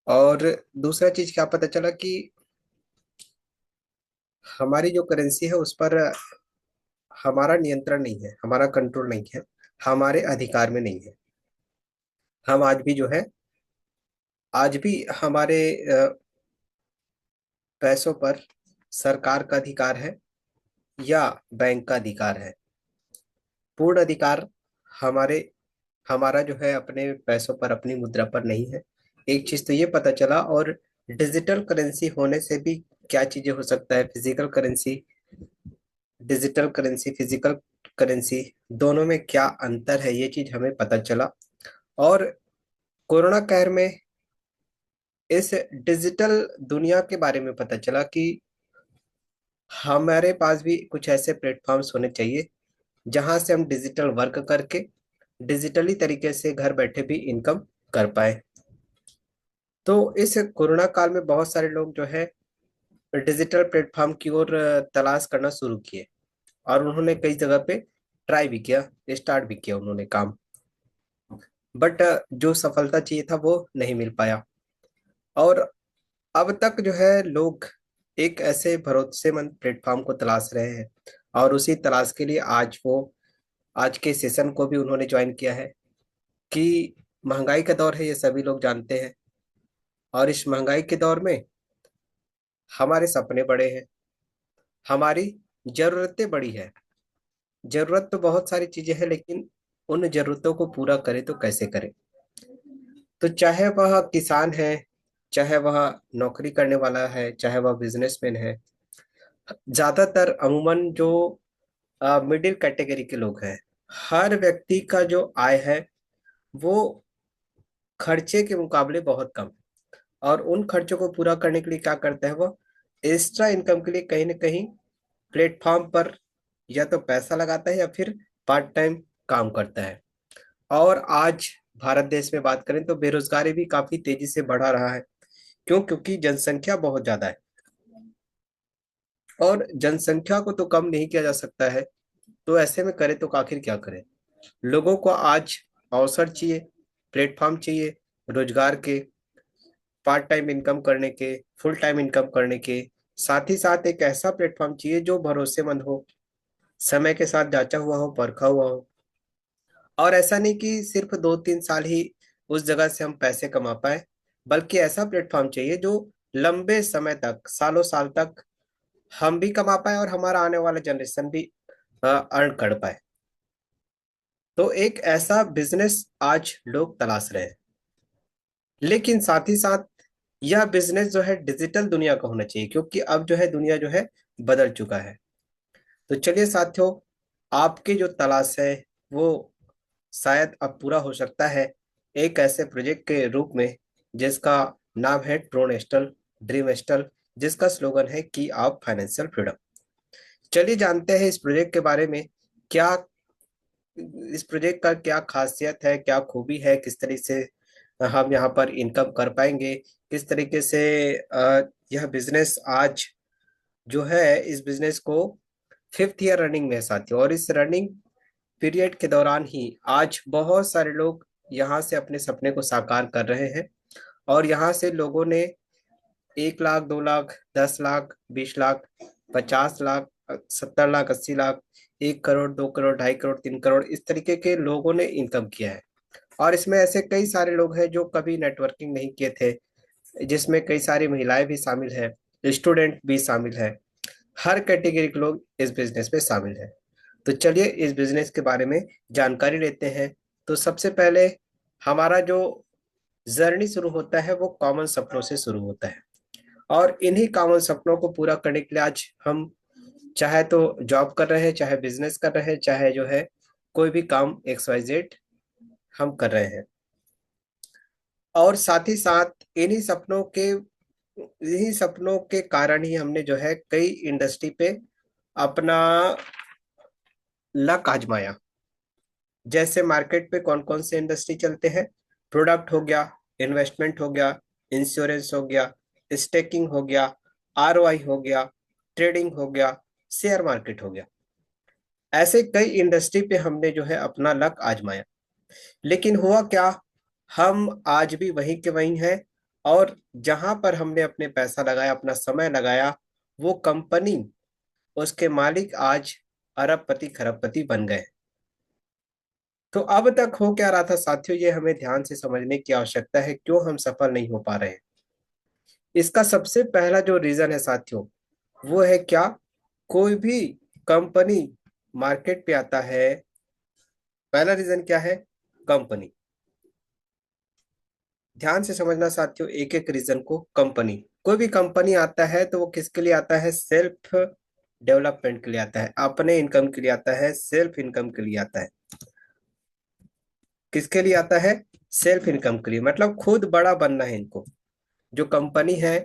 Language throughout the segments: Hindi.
और दूसरा चीज क्या पता चला कि हमारी जो करेंसी है उस पर हमारा नियंत्रण नहीं है, हमारा कंट्रोल नहीं है, हमारे अधिकार में नहीं है। हम आज भी जो है, आज भी हमारे पैसों पर सरकार का अधिकार है या बैंक का अधिकार है। पूर्ण अधिकार हमारे हमारा जो है अपने पैसों पर, अपनी मुद्रा पर नहीं है। एक चीज तो ये पता चला। और डिजिटल करेंसी होने से भी क्या चीजें हो सकता है, physical currency, digital currency, physical currency, दोनों में क्या अंतर है ये चीज हमें पता चला। और कोरोना कहर में इस डिजिटल दुनिया के बारे में पता चला कि हमारे पास भी कुछ ऐसे प्लेटफॉर्म्स होने चाहिए जहां से हम डिजिटल वर्क करके डिजिटली तरीके से घर बैठे भी इनकम कर पाए। तो इस कोरोना काल में बहुत सारे लोग जो है डिजिटल प्लेटफॉर्म की ओर तलाश करना शुरू किए। और उन्होंने कई जगह पे ट्राई भी किया, स्टार्ट भी किया उन्होंने काम। बट जो सफलता चाहिए था वो नहीं मिल पाया। और अब तक जो है लोग एक ऐसे भरोसेमंद प्लेटफॉर्म को तलाश रहे हैं। और उसी तलाश के लिए आज के सेशन को भी उन्होंने ज्वाइन किया है कि महंगाई का दौर है, ये सभी लोग जानते हैं। और इस महंगाई के दौर में हमारे सपने बड़े हैं, हमारी जरूरतें बड़ी है। जरूरत तो बहुत सारी चीजें हैं, लेकिन उन जरूरतों को पूरा करें तो कैसे करें। तो चाहे वह किसान है, चाहे वह नौकरी करने वाला है, चाहे वह बिजनेसमैन है, ज्यादातर अमूमन जो मिडिल कैटेगरी के लोग हैं, हर व्यक्ति का जो आय है वो खर्चे के मुकाबले बहुत कम है। और उन खर्चों को पूरा करने के लिए क्या करता है वो, एक्स्ट्रा इनकम के लिए कहीं ना कहीं प्लेटफॉर्म पर या तो पैसा लगाता है या फिर पार्ट टाइम काम करता है। और आज भारत देश में बात करें तो बेरोजगारी भी काफी तेजी से बढ़ा रहा है। क्यों? क्योंकि जनसंख्या बहुत ज्यादा है। और जनसंख्या को तो कम नहीं किया जा सकता है, तो ऐसे में करे तो आखिर क्या करें। लोगों को आज अवसर चाहिए, प्लेटफॉर्म चाहिए रोजगार के, पार्ट टाइम इनकम करने के, फुल टाइम इनकम करने के। साथ ही साथ एक ऐसा प्लेटफॉर्म चाहिए जो भरोसेमंद हो, समय के साथ जांचा हुआ हो, परखा हुआ हो। और ऐसा नहीं कि सिर्फ 2-3 साल ही उस जगह से हम पैसे कमा पाए, बल्कि ऐसा प्लेटफॉर्म चाहिए जो लंबे समय तक, सालों साल तक हम भी कमा पाए और हमारा आने वाला जनरेशन भी अर्न कर पाए। तो एक ऐसा बिजनेस आज लोग तलाश रहे हैं। लेकिन साथ ही साथ यह बिजनेस जो है डिजिटल दुनिया का होना चाहिए, क्योंकि अब जो है दुनिया जो है बदल चुका है। तो चलिए साथियों, आपकी जो तलाश है वो शायद अब पूरा हो सकता है एक ऐसे प्रोजेक्ट के रूप में जिसका नाम है ट्रोनेस्टल ड्रीमेस्टल, जिसका स्लोगन है कि आप फाइनेंशियल फ्रीडम। चलिए जानते हैं इस प्रोजेक्ट के बारे में। क्या इस प्रोजेक्ट का क्या खासियत है, क्या खूबी है, किस तरीके से हम यहाँ पर इनकम कर पाएंगे, किस तरीके से यह बिजनेस आज जो है, इस बिजनेस को 5th ईयर रनिंग में है साथियों। और इस रनिंग पीरियड के दौरान ही आज बहुत सारे लोग यहाँ से अपने सपने को साकार कर रहे हैं। और यहाँ से लोगों ने 1 लाख, 2 लाख, 10 लाख, 20 लाख, 50 लाख, 70 लाख, 80 लाख, 1 करोड़, 2 करोड़, 2.5 करोड़, 3 करोड़, इस तरीके के लोगों ने इनकम किया है। और इसमें ऐसे कई सारे लोग हैं जो कभी नेटवर्किंग नहीं किए थे, जिसमें कई सारी महिलाएं भी शामिल है, स्टूडेंट भी शामिल है। हर कैटेगरी के लोग इस बिजनेस में शामिल है। तो चलिए इस बिजनेस के बारे में जानकारी लेते हैं। तो सबसे पहले हमारा जो जर्नी शुरू होता है वो कॉमन सपनों से शुरू होता है। और इन्हीं कॉमन सपनों को पूरा करने के लिए आज हम चाहे तो जॉब कर रहे हैं, चाहे बिजनेस कर रहे हैं, चाहे जो है कोई भी काम XYZ हम कर रहे हैं। और साथ ही साथ इन्हीं सपनों के कारण ही हमने जो है कई इंडस्ट्री पे अपना लक आजमाया। जैसे मार्केट पे कौन कौन से इंडस्ट्री चलते हैं, प्रोडक्ट हो गया, इन्वेस्टमेंट हो गया, इंश्योरेंस हो गया, स्टेकिंग हो गया, ROI हो गया, ट्रेडिंग हो गया, शेयर मार्केट हो गया। ऐसे कई इंडस्ट्री पे हमने जो है अपना लक आजमाया। लेकिन हुआ क्या, हम आज भी वहीं के वहीं हैं। और जहां पर हमने अपने पैसा लगाया, अपना समय लगाया, वो कंपनी, उसके मालिक आज अरबपति खरबपति बन गए। तो अब तक हो क्या रहा था साथियों, ये हमें ध्यान से समझने की आवश्यकता है, क्यों हम सफल नहीं हो पा रहे हैं। इसका सबसे पहला जो रीजन है साथियों, वो है क्या, कोई भी कंपनी मार्केट पे आता है, पहला रीजन क्या है, कंपनी। ध्यान से समझना साथियों, एक एक रीजन को। कंपनी, कोई भी कंपनी आता है तो वो किसके लिए आता है, सेल्फ डेवलपमेंट के लिए आता है, अपने इनकम के लिए आता है, सेल्फ इनकम के लिए आता है। किसके लिए आता है, सेल्फ इनकम के लिए, मतलब खुद बड़ा बनना है इनको। जो कंपनी है,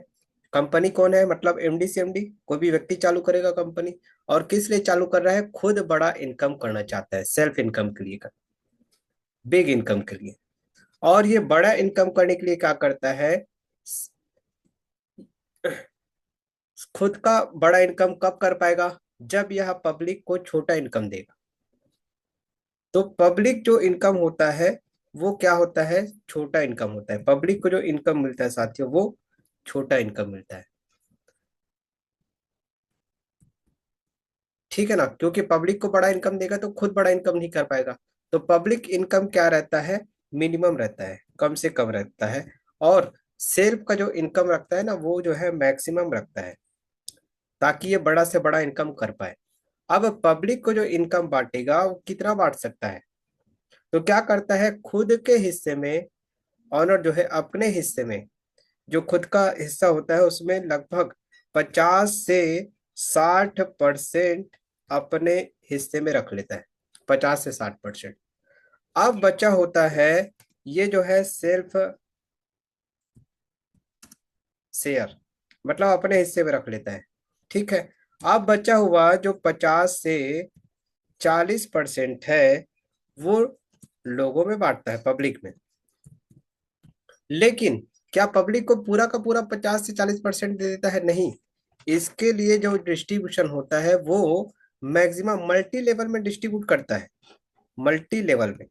कंपनी कौन है, मतलब एमडी से एमडी, कोई भी व्यक्ति चालू करेगा कंपनी। और किस लिए चालू कर रहा है, खुद बड़ा इनकम करना चाहता है, सेल्फ इनकम के लिए, बिग इनकम के लिए। और ये बड़ा इनकम करने के लिए क्या करता है, खुद का बड़ा इनकम कब कर पाएगा, जब यह पब्लिक को छोटा इनकम देगा। तो पब्लिक जो इनकम होता है वो क्या होता है, छोटा इनकम होता है। पब्लिक को जो इनकम मिलता है साथियों, वो छोटा इनकम मिलता है। ठीक है ना, क्योंकि पब्लिक को बड़ा इनकम देगा तो खुद बड़ा इनकम नहीं कर पाएगा। तो पब्लिक इनकम क्या रहता है, मिनिमम रहता है, कम से कम रहता है। और सेल्फ का जो इनकम रखता है ना, वो जो है मैक्सिमम रखता है, ताकि ये बड़ा से बड़ा इनकम कर पाए। अब पब्लिक को जो इनकम बांटेगा वो कितना बांट सकता है, तो क्या करता है, खुद के हिस्से में, ऑनर जो है अपने हिस्से में, जो खुद का हिस्सा होता है उसमें लगभग 50 से 60% अपने हिस्से में रख लेता है, 50 से 60%। अब बचा होता है, ये जो है सेल्फ शेयर, मतलब अपने हिस्से में रख लेता है। ठीक है। अब बचा हुआ जो 50 से 40% है, वो लोगों में बांटता है, पब्लिक में। लेकिन क्या पब्लिक को पूरा का पूरा 50 से 40% दे देता है, नहीं। इसके लिए जो डिस्ट्रीब्यूशन होता है वो मैक्सिमम मल्टी लेवल में डिस्ट्रीब्यूट करता है, मल्टी लेवल में।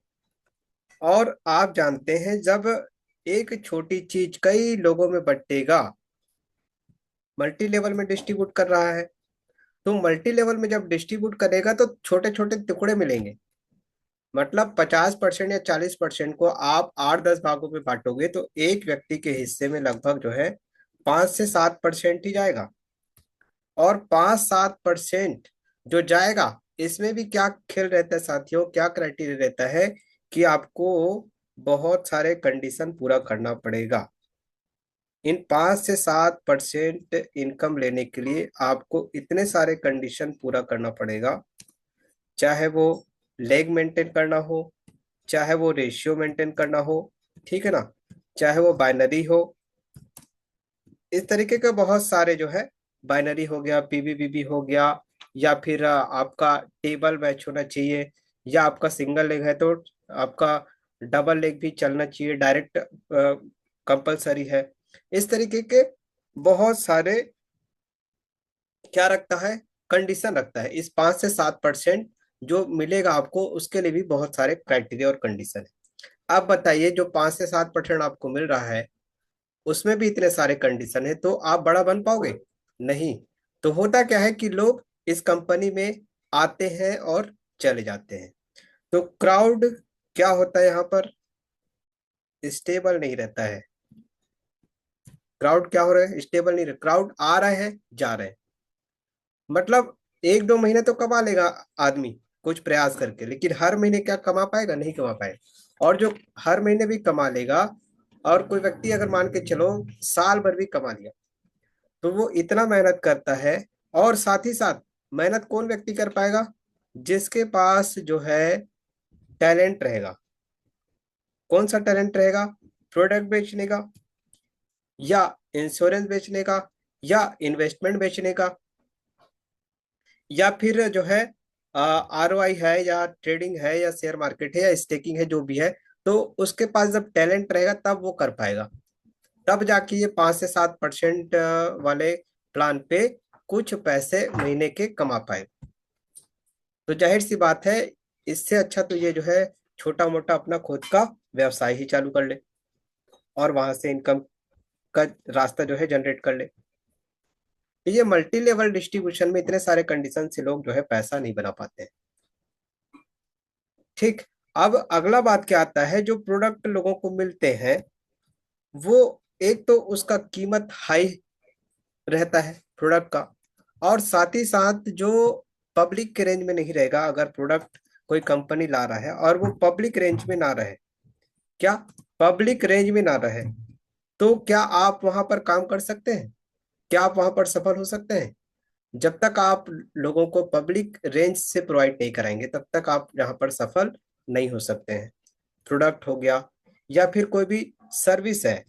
और आप जानते हैं, जब एक छोटी चीज कई लोगों में बंटेगा, मल्टी लेवल में डिस्ट्रीब्यूट कर रहा है, तो मल्टी लेवल में जब डिस्ट्रीब्यूट करेगा तो छोटे छोटे टुकड़े मिलेंगे। मतलब 50% या 40% को आप 8-10 भागों में बांटोगे तो एक व्यक्ति के हिस्से में लगभग जो है 5 से 7% ही जाएगा। और 5-7% जो जाएगा, इसमें भी क्या खेल रहता है साथियों, क्या क्राइटेरिया रहता है, कि आपको बहुत सारे कंडीशन पूरा करना पड़ेगा। इन 5 से 7% इनकम लेने के लिए आपको इतने सारे कंडीशन पूरा करना पड़ेगा, चाहे वो लेग मेंटेन करना हो, चाहे वो रेशियो मेंटेन करना हो, ठीक है ना, चाहे वो बाइनरी हो, इस तरीके के बहुत सारे जो है, बाइनरी हो गया, पीवीबीबी हो गया, या फिर आपका टेबल मैच होना चाहिए, या आपका सिंगल लेग है तो आपका डबल लेग भी चलना चाहिए, डायरेक्ट कंपलसरी है। इस तरीके के बहुत सारे क्या रखता है, कंडीशन रखता है। इस 5 से 7% जो मिलेगा आपको, उसके लिए भी बहुत सारे क्राइटेरिया और कंडीशन है। आप बताइए, जो 5 से 7% आपको मिल रहा है, उसमें भी इतने सारे कंडीशन है, तो आप बड़ा बन पाओगे, नहीं। तो होता क्या है कि लोग इस कंपनी में आते हैं और चले जाते हैं। तो क्राउड क्या होता है यहाँ पर, स्टेबल नहीं रहता है। क्राउड क्या हो रहा है, स्टेबल नहीं रहा, क्राउड आ रहे हैं जा रहे हैं। मतलब 1-2 महीने तो कमा लेगा आदमी कुछ प्रयास करके, लेकिन हर महीने क्या कमा पाएगा, नहीं कमा पाएगा। और जो हर महीने भी कमा लेगा, और कोई व्यक्ति अगर मान के चलो साल भर भी कमा लिया, तो वो इतना मेहनत करता है। और साथ ही साथ मेहनत कौन व्यक्ति कर पाएगा, जिसके पास जो है टैलेंट रहेगा। कौन सा टैलेंट रहेगा, प्रोडक्ट बेचने का, या इंश्योरेंस बेचने का, या इन्वेस्टमेंट बेचने का, या फिर जो है आरओआई है, या ट्रेडिंग है, या शेयर मार्केट है, या स्टेकिंग है, जो भी है। तो उसके पास जब टैलेंट रहेगा तब वो कर पाएगा, तब जाके ये 5 से 7% वाले प्लान पे कुछ पैसे महीने के कमा पाए। तो जाहिर सी बात है, इससे अच्छा तो ये जो है छोटा मोटा अपना खुद का व्यवसाय ही चालू कर ले, और वहां से इनकम का रास्ता जो है जनरेट कर ले। तो ये मल्टी लेवल डिस्ट्रीब्यूशन में इतने सारे कंडीशन से लोग जो है पैसा नहीं बना पाते हैं। ठीक। अब अगला बात क्या आता है, जो प्रोडक्ट लोगों को मिलते हैं वो एक तो उसका कीमत हाई रहता है प्रोडक्ट का, और साथ ही साथ जो पब्लिक के रेंज में नहीं रहेगा। अगर प्रोडक्ट कोई कंपनी ला रहा है और वो पब्लिक रेंज में ना रहे, क्या पब्लिक रेंज में ना रहे, तो क्या आप वहां पर काम कर सकते हैं? क्या आप वहां पर सफल हो सकते हैं? जब तक आप लोगों को पब्लिक रेंज से प्रोवाइड नहीं कराएंगे तब तक आप यहाँ पर सफल नहीं हो सकते हैं। प्रोडक्ट हो गया या फिर कोई भी सर्विस है,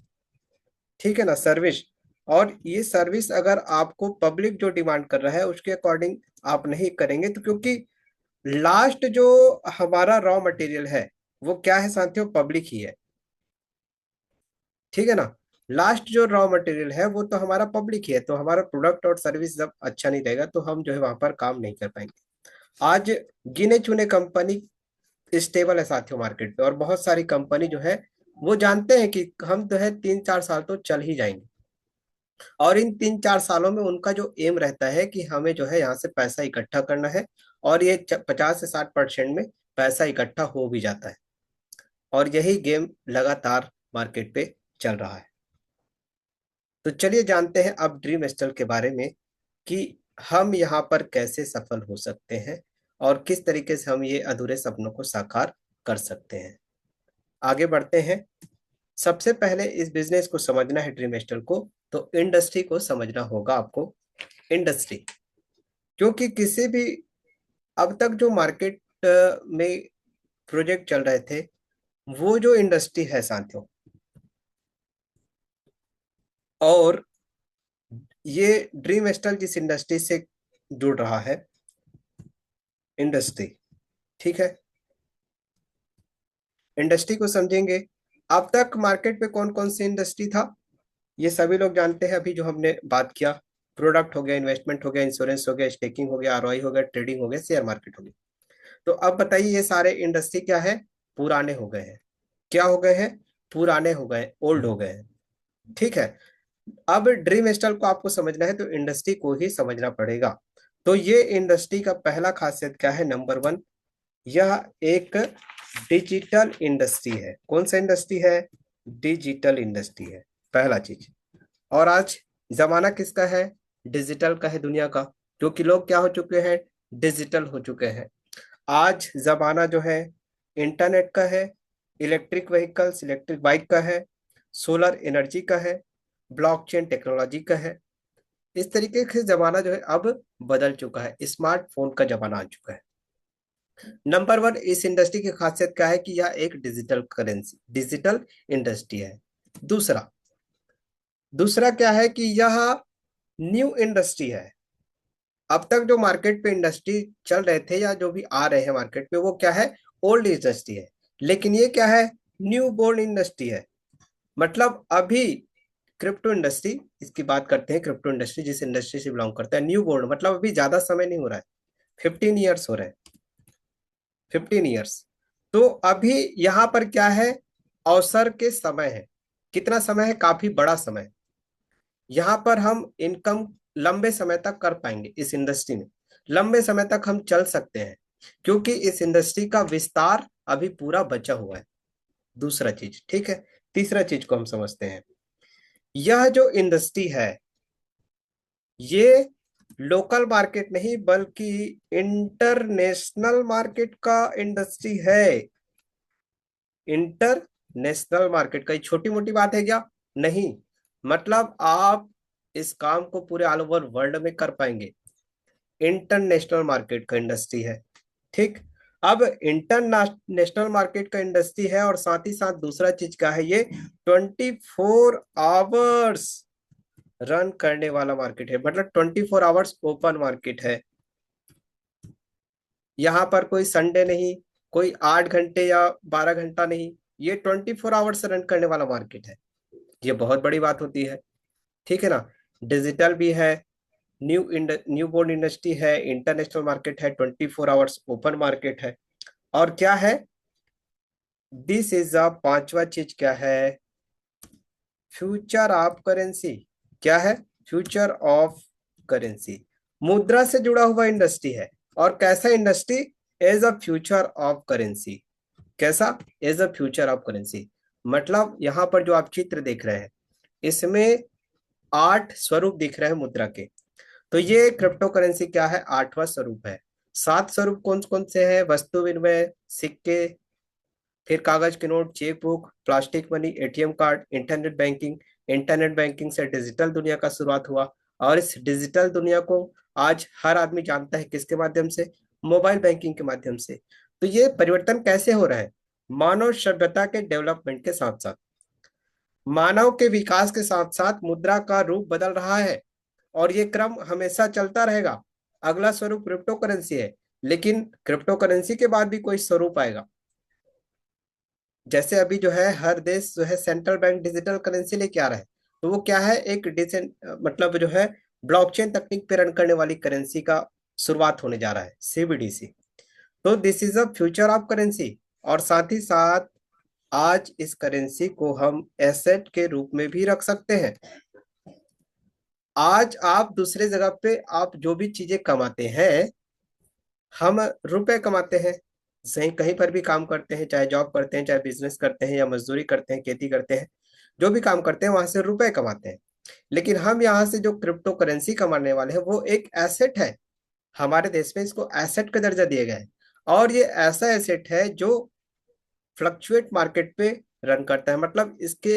ठीक है ना, सर्विस। और ये सर्विस अगर आपको पब्लिक जो डिमांड कर रहा है उसके अकॉर्डिंग आप नहीं करेंगे, तो क्योंकि लास्ट जो हमारा रॉ मटेरियल है वो क्या है साथियों, पब्लिक ही है। ठीक है ना, लास्ट जो रॉ मटेरियल है वो तो हमारा पब्लिक ही है, तो हमारा प्रोडक्ट और सर्विस जब अच्छा नहीं रहेगा तो हम जो है वहां पर काम नहीं कर पाएंगे। आज गिने चुने कंपनी स्टेबल है साथियों मार्केट पे, और बहुत सारी कंपनी जो है वो जानते हैं कि हम जो है 3-4 साल तो चल ही जाएंगे, और इन 3-4 सालों में उनका जो एम रहता है कि हमें जो है यहाँ से पैसा इकट्ठा करना है, और ये 50 से 60% में पैसा इकट्ठा हो भी जाता है, और यही गेम लगातार मार्केट पे चल रहा है। तो चलिए जानते हैं अब ड्रीम स्टल के बारे में कि हम यहाँ पर कैसे सफल हो सकते हैं और किस तरीके से हम ये अधूरे सपनों को साकार कर सकते हैं। आगे बढ़ते हैं। सबसे पहले इस बिजनेस को समझना है ड्रीम स्टल को, तो इंडस्ट्री को समझना होगा आपको। इंडस्ट्री, क्योंकि किसी भी अब तक जो मार्केट में प्रोजेक्ट चल रहे थे वो जो इंडस्ट्री है साथियों, और ये ड्रीम स्टल जिस इंडस्ट्री से जुड़ रहा है, इंडस्ट्री, ठीक है, इंडस्ट्री को समझेंगे। अब तक मार्केट पे कौन कौन सी इंडस्ट्री था ये सभी लोग जानते हैं। अभी जो हमने बात किया, प्रोडक्ट हो गया, इन्वेस्टमेंट हो गया, इंश्योरेंस हो गया, स्टेकिंग हो गया, आरओआई हो गया, ट्रेडिंग हो गया, शेयर मार्केट हो गया। तो अब बताइए ये सारे इंडस्ट्री क्या है, पुराने हो गए हैं। क्या हो गए हैं, पुराने हो गए, ओल्ड हो गए हैं। ठीक है। अब ड्रीम स्टाइल को आपको समझना है तो इंडस्ट्री को ही समझना पड़ेगा। तो ये इंडस्ट्री का पहला खासियत क्या है, नंबर वन, यह एक डिजिटल इंडस्ट्री है। कौन सा इंडस्ट्री है, डिजिटल इंडस्ट्री है, पहला चीज। और आज जमाना किसका है, डिजिटल का है, दुनिया का। क्योंकि लोग क्या हो चुके हैं, डिजिटल हो चुके हैं। आज जमाना जो है इंटरनेट का है, इलेक्ट्रिक व्हीकल्स, इलेक्ट्रिक बाइक का है, सोलर एनर्जी का है, ब्लॉकचेन टेक्नोलॉजी का है। इस तरीके से जमाना जो है अब बदल चुका है, स्मार्टफोन का जमाना आ चुका है। नंबर वन, इस इंडस्ट्री की खासियत क्या है कि यह एक डिजिटल करेंसी, डिजिटल इंडस्ट्री है। दूसरा, दूसरा क्या है कि यह न्यू इंडस्ट्री है। अब तक जो मार्केट पे इंडस्ट्री चल रहे थे या जो भी आ रहे हैं मार्केट पे वो क्या है, ओल्ड इंडस्ट्री है। लेकिन ये क्या है, न्यू बोर्न इंडस्ट्री है। मतलब अभी क्रिप्टो इंडस्ट्री, इसकी बात करते हैं, क्रिप्टो इंडस्ट्री जिस इंडस्ट्री से बिलोंग करता है, न्यू बोर्न मतलब अभी ज्यादा समय नहीं हो रहा है, 15 ईयर्स हो रहे हैं, 15 ईयर्स। तो अभी यहाँ पर क्या है, अवसर के समय है। कितना समय है, काफी बड़ा समय। यहाँ पर हम इनकम लंबे समय तक कर पाएंगे इस इंडस्ट्री में, लंबे समय तक हम चल सकते हैं, क्योंकि इस इंडस्ट्री का विस्तार अभी पूरा बचा हुआ है। दूसरा चीज, ठीक है। तीसरा चीज को हम समझते हैं, यह जो इंडस्ट्री है ये लोकल मार्केट नहीं बल्कि इंटरनेशनल मार्केट का इंडस्ट्री है। इंटरनेशनल मार्केट का, छोटी मोटी बात है क्या, नहीं। मतलब आप इस काम को पूरे ऑल ओवर वर्ल्ड में कर पाएंगे। इंटरनेशनल मार्केट का इंडस्ट्री है। ठीक। अब इंटरनेशनल मार्केट का इंडस्ट्री है और साथ ही साथ दूसरा चीज क्या है, ये 24 आवर्स रन करने वाला मार्केट है, मतलब 24 आवर्स ओपन मार्केट है। यहाँ पर कोई संडे नहीं, कोई 8 घंटे या 12 घंटा नहीं, ये 24 आवर्स रन करने वाला मार्केट है। ये बहुत बड़ी बात होती है। ठीक है ना, डिजिटल भी है, न्यू बोर्न इंडस्ट्री है, इंटरनेशनल मार्केट है, 24 आवर्स ओपन मार्केट है। और क्या है, दिस इज अ पांचवा चीज क्या है, फ्यूचर ऑफ करेंसी क्या है? फ्यूचर ऑफ करेंसी मुद्रा से जुड़ा हुआ इंडस्ट्री है। और कैसा industry? As a future of currency. कैसा? As a future of currency. मतलब यहाँ पर जो आप चित्र देख रहे हैं, इसमें 8 स्वरूप दिख रहे हैं मुद्रा के। तो ये क्रिप्टो करेंसी क्या है? 8वां स्वरूप है। 7 स्वरूप कौन कौन से हैं? वस्तु विनिमय, सिक्के, फिर कागज के note, cheque book, plastic money, ATM card, internet banking. Internet banking से डिजिटल दुनिया का शुरुआत हुआ। और इस डिजिटल दुनिया को आज हर आदमी जानता है, किसके माध्यम से? मोबाइल बैंकिंग के माध्यम से। तो ये परिवर्तन कैसे हो रहा है? मानव सभ्यता के डेवलपमेंट के साथ साथ, मानव के विकास के साथ साथ मुद्रा का रूप बदल रहा है। और ये क्रम हमेशा चलता रहेगा। अगला स्वरूप क्रिप्टो करेंसी है। लेकिन क्रिप्टो करेंसी के बाद भी कोई स्वरूप आएगा। जैसे अभी जो है हर देश जो है सेंट्रल बैंक डिजिटल करेंसी लेके आ रहा है। तो वो क्या है? एक डिसेंट मतलब जो है ब्लॉकचेन तकनीक पे रन करने वाली करेंसी का शुरुआत होने जा रहा है, सीबीडीसी। तो this is a future of currency. और साथ ही साथ आज इस करेंसी को हम एसेट के रूप में भी रख सकते हैं। आज आप दूसरे जगह पे आप जो भी चीजें कमाते हैं, हम रुपए कमाते हैं। सही, कहीं पर भी काम करते हैं, चाहे जॉब करते हैं, चाहे बिजनेस करते हैं, या मजदूरी करते हैं, खेती करते हैं, जो भी काम करते हैं वहां से रुपए कमाते हैं। लेकिन हम यहाँ से जो क्रिप्टो करेंसी कमाने वाले हैं वो एक एसेट है। हमारे देश में इसको एसेट का दर्जा दिया गया है। और ये ऐसा एसेट है जो फ्लक्चुएट मार्केट पे रन करता है। मतलब इसके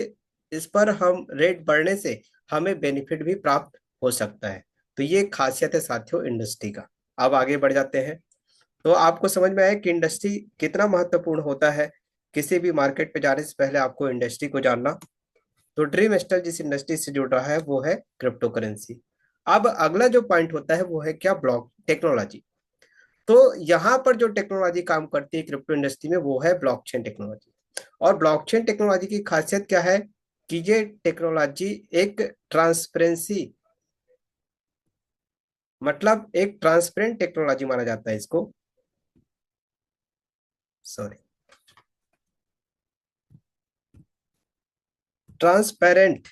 इस पर हम रेट बढ़ने से हमें बेनिफिट भी प्राप्त हो सकता है। तो ये खासियत है साथियों इंडस्ट्री का। अब आगे बढ़ जाते हैं। तो आपको समझ में आया कि इंडस्ट्री कितना महत्वपूर्ण होता है। किसी भी मार्केट पे जाने से पहले आपको इंडस्ट्री को जानना। तो ड्रीम स्टार जिस इंडस्ट्री से जुड़ रहा है वो है क्रिप्टो करेंसी। अब अगला जो पॉइंट होता है वो है क्या? Block technology. तो यहाँ पर जो टेक्नोलॉजी काम करती है क्रिप्टो इंडस्ट्री में वो है ब्लॉकचेन टेक्नोलॉजी। और ब्लॉकचेन टेक्नोलॉजी की खासियत क्या है? कि ये टेक्नोलॉजी एक ट्रांसपेरेंसी, मतलब एक ट्रांसपेरेंट टेक्नोलॉजी माना जाता है इसको। Sorry, transparent.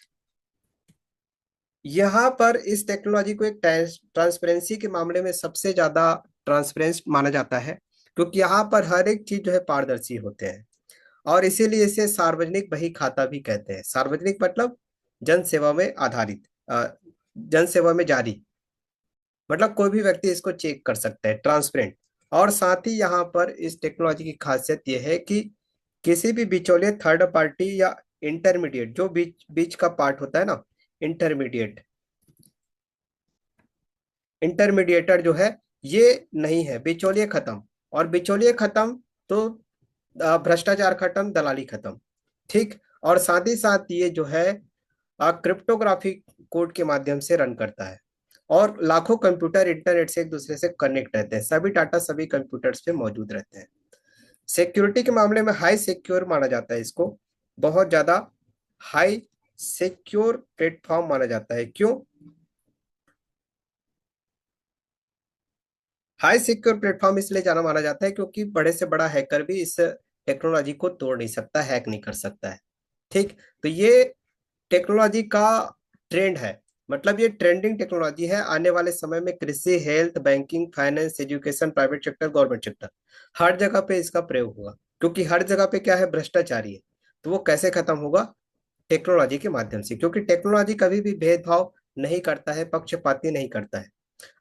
यहाँ पर इस टेक्नोलॉजी को एक ट्रांसपेरेंसी के मामले में सबसे ज्यादा ट्रांसपेरेंस माना जाता है, क्योंकि यहाँ पर हर एक चीज जो है पारदर्शी होते हैं। और इसीलिए इसे सार्वजनिक बही खाता भी कहते हैं। सार्वजनिक मतलब जन सेवा में आधारित, जन सेवा में जारी। मतलब कोई भी व्यक्ति इसको चेक कर सकता है, ट्रांसपेरेंट। और साथ ही यहाँ पर इस टेक्नोलॉजी की खासियत यह है कि किसी भी बिचौलिए, थर्ड पार्टी या इंटरमीडिएट, जो बीच बीच का पार्ट होता है ना, इंटरमीडिएट, इंटरमीडिएटर जो है, ये नहीं है। बिचौलिए खत्म। और बिचौलिए खत्म तो भ्रष्टाचार खत्म, दलाली खत्म। ठीक। और साथ ही साथ ये जो है क्रिप्टोग्राफी कोड के माध्यम से रन करता है। और लाखों कंप्यूटर इंटरनेट से एक दूसरे से कनेक्ट रहते हैं। सभी डाटा सभी कंप्यूटर्स पे मौजूद रहते हैं। सिक्योरिटी के मामले में हाई सिक्योर माना जाता है इसको। बहुत ज्यादा हाई सिक्योर प्लेटफॉर्म माना जाता है। क्यों हाई सिक्योर प्लेटफॉर्म? इसलिए जाना माना जाता है क्योंकि बड़े से बड़ा हैकर भी इस टेक्नोलॉजी को तोड़ नहीं सकता, हैक नहीं कर सकता है। ठीक। तो ये टेक्नोलॉजी का ट्रेंड है। मतलब ये ट्रेंडिंग टेक्नोलॉजी है। आने वाले समय में कृषि, health, banking, finance, education, private sector, government sector, हर जगह पे इसका प्रयोग होगा। क्योंकि हर जगह पे क्या है? भ्रष्टाचारी है। तो वो कैसे खत्म होगा? टेक्नोलॉजी के माध्यम से। क्योंकि टेक्नोलॉजी कभी भी भेदभाव नहीं करता है, पक्षपाती नहीं करता है।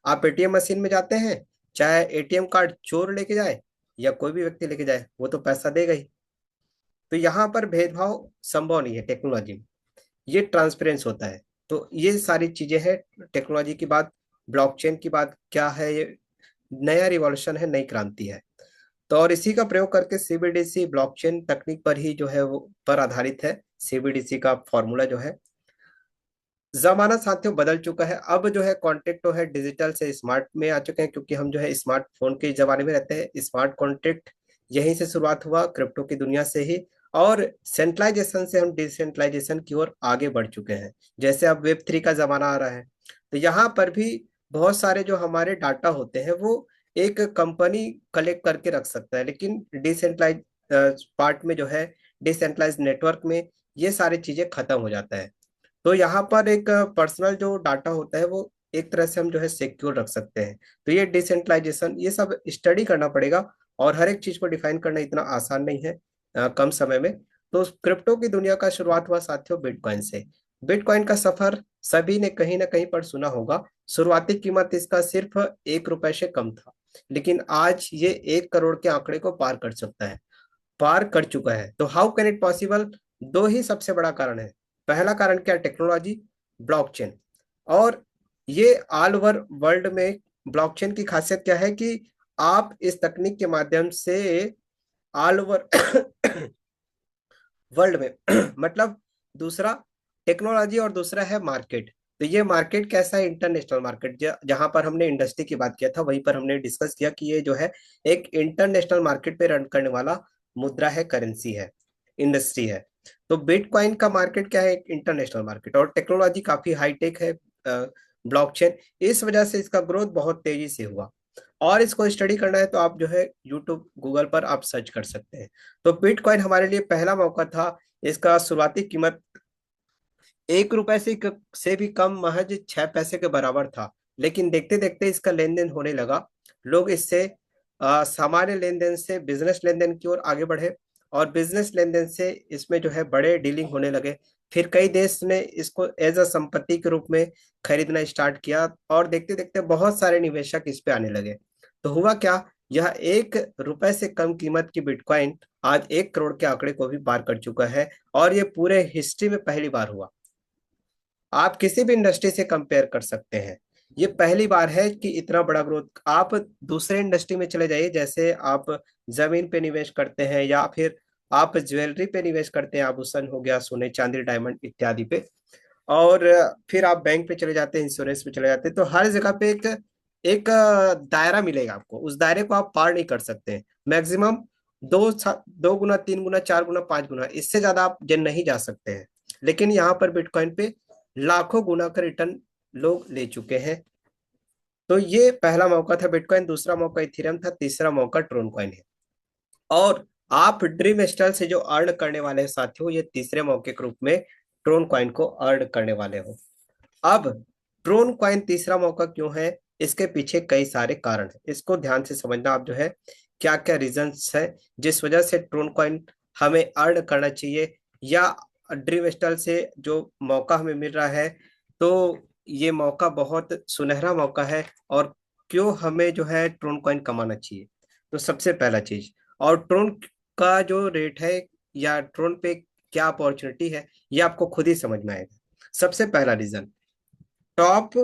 आप एटीएम मशीन में जाते हैं, चाहे एटीएम कार्ड चोर लेके जाए या कोई भी व्यक्ति लेके जाए, वो तो पैसा देगा ही। तो यहाँ पर भेदभाव संभव नहीं है टेक्नोलॉजी में। ये ट्रांसपेरेंस होता है। तो ये सारी चीजें हैं टेक्नोलॉजी की बात। ब्लॉकचेन की बात क्या है? ये नया रिवॉल्यूशन है, नई क्रांति है। तो और इसी का प्रयोग करके सीबीडीसी ब्लॉकचेन तकनीक पर ही जो है वो पर आधारित है। सीबीडीसी का फॉर्मूला जो है, जमाना साथियों बदल चुका है। अब जो है कॉन्ट्रैक्ट तो है डिजिटल से स्मार्ट में आ चुके हैं, क्योंकि हम जो है स्मार्टफोन के जमाने में रहते हैं। स्मार्ट कॉन्ट्रैक्ट यहीं से शुरुआत हुआ, क्रिप्टो की दुनिया से ही। और सेंट्रलाइजेशन से हम डिसेंट्रलाइजेशन की ओर आगे बढ़ चुके हैं। जैसे अब वेब 3 का जमाना आ रहा है। तो यहाँ पर भी बहुत सारे जो हमारे डाटा होते हैं वो एक कंपनी कलेक्ट करके रख सकता है, लेकिन डिसेंट्रलाइज पार्ट में जो है, डिसेंट्रलाइज नेटवर्क में ये सारी चीजें खत्म हो जाता है। तो यहाँ पर एक पर्सनल जो डाटा होता है वो एक तरह से हम जो है सिक्योर रख सकते हैं। तो ये डिसेंट्रलाइजेशन ये सब स्टडी करना पड़ेगा, और हर एक चीज को डिफाइन करना इतना आसान नहीं है कम समय में। तो क्रिप्टो की दुनिया का शुरुआत हुआ साथियों बिटकॉइन से। बिटकॉइन का सफर सभी ने कहीं ना कहीं पर सुना होगा। शुरुआती कीमत इसका सिर्फ 1 रुपए से कम था, लेकिन आज ये 1 करोड़ के आंकड़े को पार कर चुका है। तो हाउ कैन इट पॉसिबल? दो ही सबसे बड़ा कारण है। पहला कारण क्या? Technology, blockchain. और ये ऑल ओवर वर्ल्ड में ब्लॉकचेन की खासियत क्या है कि आप इस तकनीक के माध्यम से ऑल ओवर वर्ल्ड में मतलब दूसरा टेक्नोलॉजी और दूसरा है मार्केट। तो ये मार्केट कैसा है? International market. जहां पर हमने इंडस्ट्री की बात किया था वहीं पर हमने डिस्कस किया कि ये जो है एक इंटरनेशनल मार्केट पे रन करने वाला मुद्रा है, करेंसी है, इंडस्ट्री है। तो बिटकॉइन का मार्केट क्या है? एक इंटरनेशनल मार्केट, और टेक्नोलॉजी काफी हाईटेक है, ब्लॉकचेन। इस वजह से इसका ग्रोथ बहुत तेजी से हुआ। और इसको स्टडी करना है तो आप जो है यूट्यूब गूगल पर आप सर्च कर सकते हैं। तो बिटकॉइन हमारे लिए पहला मौका था। इसका शुरुआती कीमत 1 रुपए से भी कम, महज 6 पैसे के बराबर था। लेकिन देखते देखते इसका लेन देन होने लगा। लोग इससे सामान्य लेन देन से बिजनेस लेन देन की ओर आगे बढ़े, और बिजनेस लेन देन से इसमें जो है बड़े डीलिंग होने लगे। फिर कई देश ने इसको एज अ संपत्ति के रूप में खरीदना स्टार्ट किया, और देखते देखते बहुत सारे निवेशक इस पे आने लगे। तो हुआ क्या? यह 1 रुपए से कम कीमत की बिटकॉइन आज 1 करोड़ के आंकड़े को भी पार कर चुका है, और ये पूरे हिस्ट्री में पहली बार हुआ। आप किसी भी इंडस्ट्री से कंपेयर कर सकते हैं। ये पहली बार है कि इतना बड़ा ग्रोथ। आप दूसरे इंडस्ट्री में चले जाइए, जैसे आप जमीन पे निवेश करते हैं, या फिर आप ज्वेलरी पे निवेश करते हैं, आभूषण हो गया, सोने चांदी डायमंड इत्यादि पे। और फिर आप बैंक पे चले जाते हैं, इंश्योरेंस पे चले जाते हैं। तो हर जगह पे एक एक दायरा मिलेगा आपको, उस दायरे को आप पार नहीं कर सकते। मैक्सिमम 2 गुना, 3 गुना, 4 गुना, 5 गुना, इससे ज्यादा आप जन नहीं जा सकते हैं। लेकिन यहाँ पर बिटकॉइन पे लाखों गुना का रिटर्न लोग ले चुके हैं। तो ये पहला मौका था बिटकॉइन, दूसरा मौका इथेरियम था, तीसरा मौका ट्रोन कॉइन है। और आप ड्रीम स्टाइल से जो अर्न करने वाले हैं साथियों, ये तीसरे मौके के रूप में ट्रोन कॉइन को अर्न करने वाले हो। अब ट्रोन कॉइन तीसरा मौका क्यों है? इसके पीछे कई सारे कारण हैं, इसको ध्यान से समझना। आप जो है क्या क्या रीजंस है जिस वजह से ट्रोन कॉइन हमें अर्न करना चाहिए, या ड्रीम स्टाइल से जो मौका हमें मिल रहा है, तो ये मौका बहुत सुनहरा मौका है, और क्यों हमें जो है ट्रोन कॉइन कमाना चाहिए। तो सबसे पहला चीज, और ट्रोन का जो रेट है, या ट्रोन पे क्या अपॉर्चुनिटी है, ये आपको खुद ही समझ में आएगा। सबसे पहला रीजन, टॉप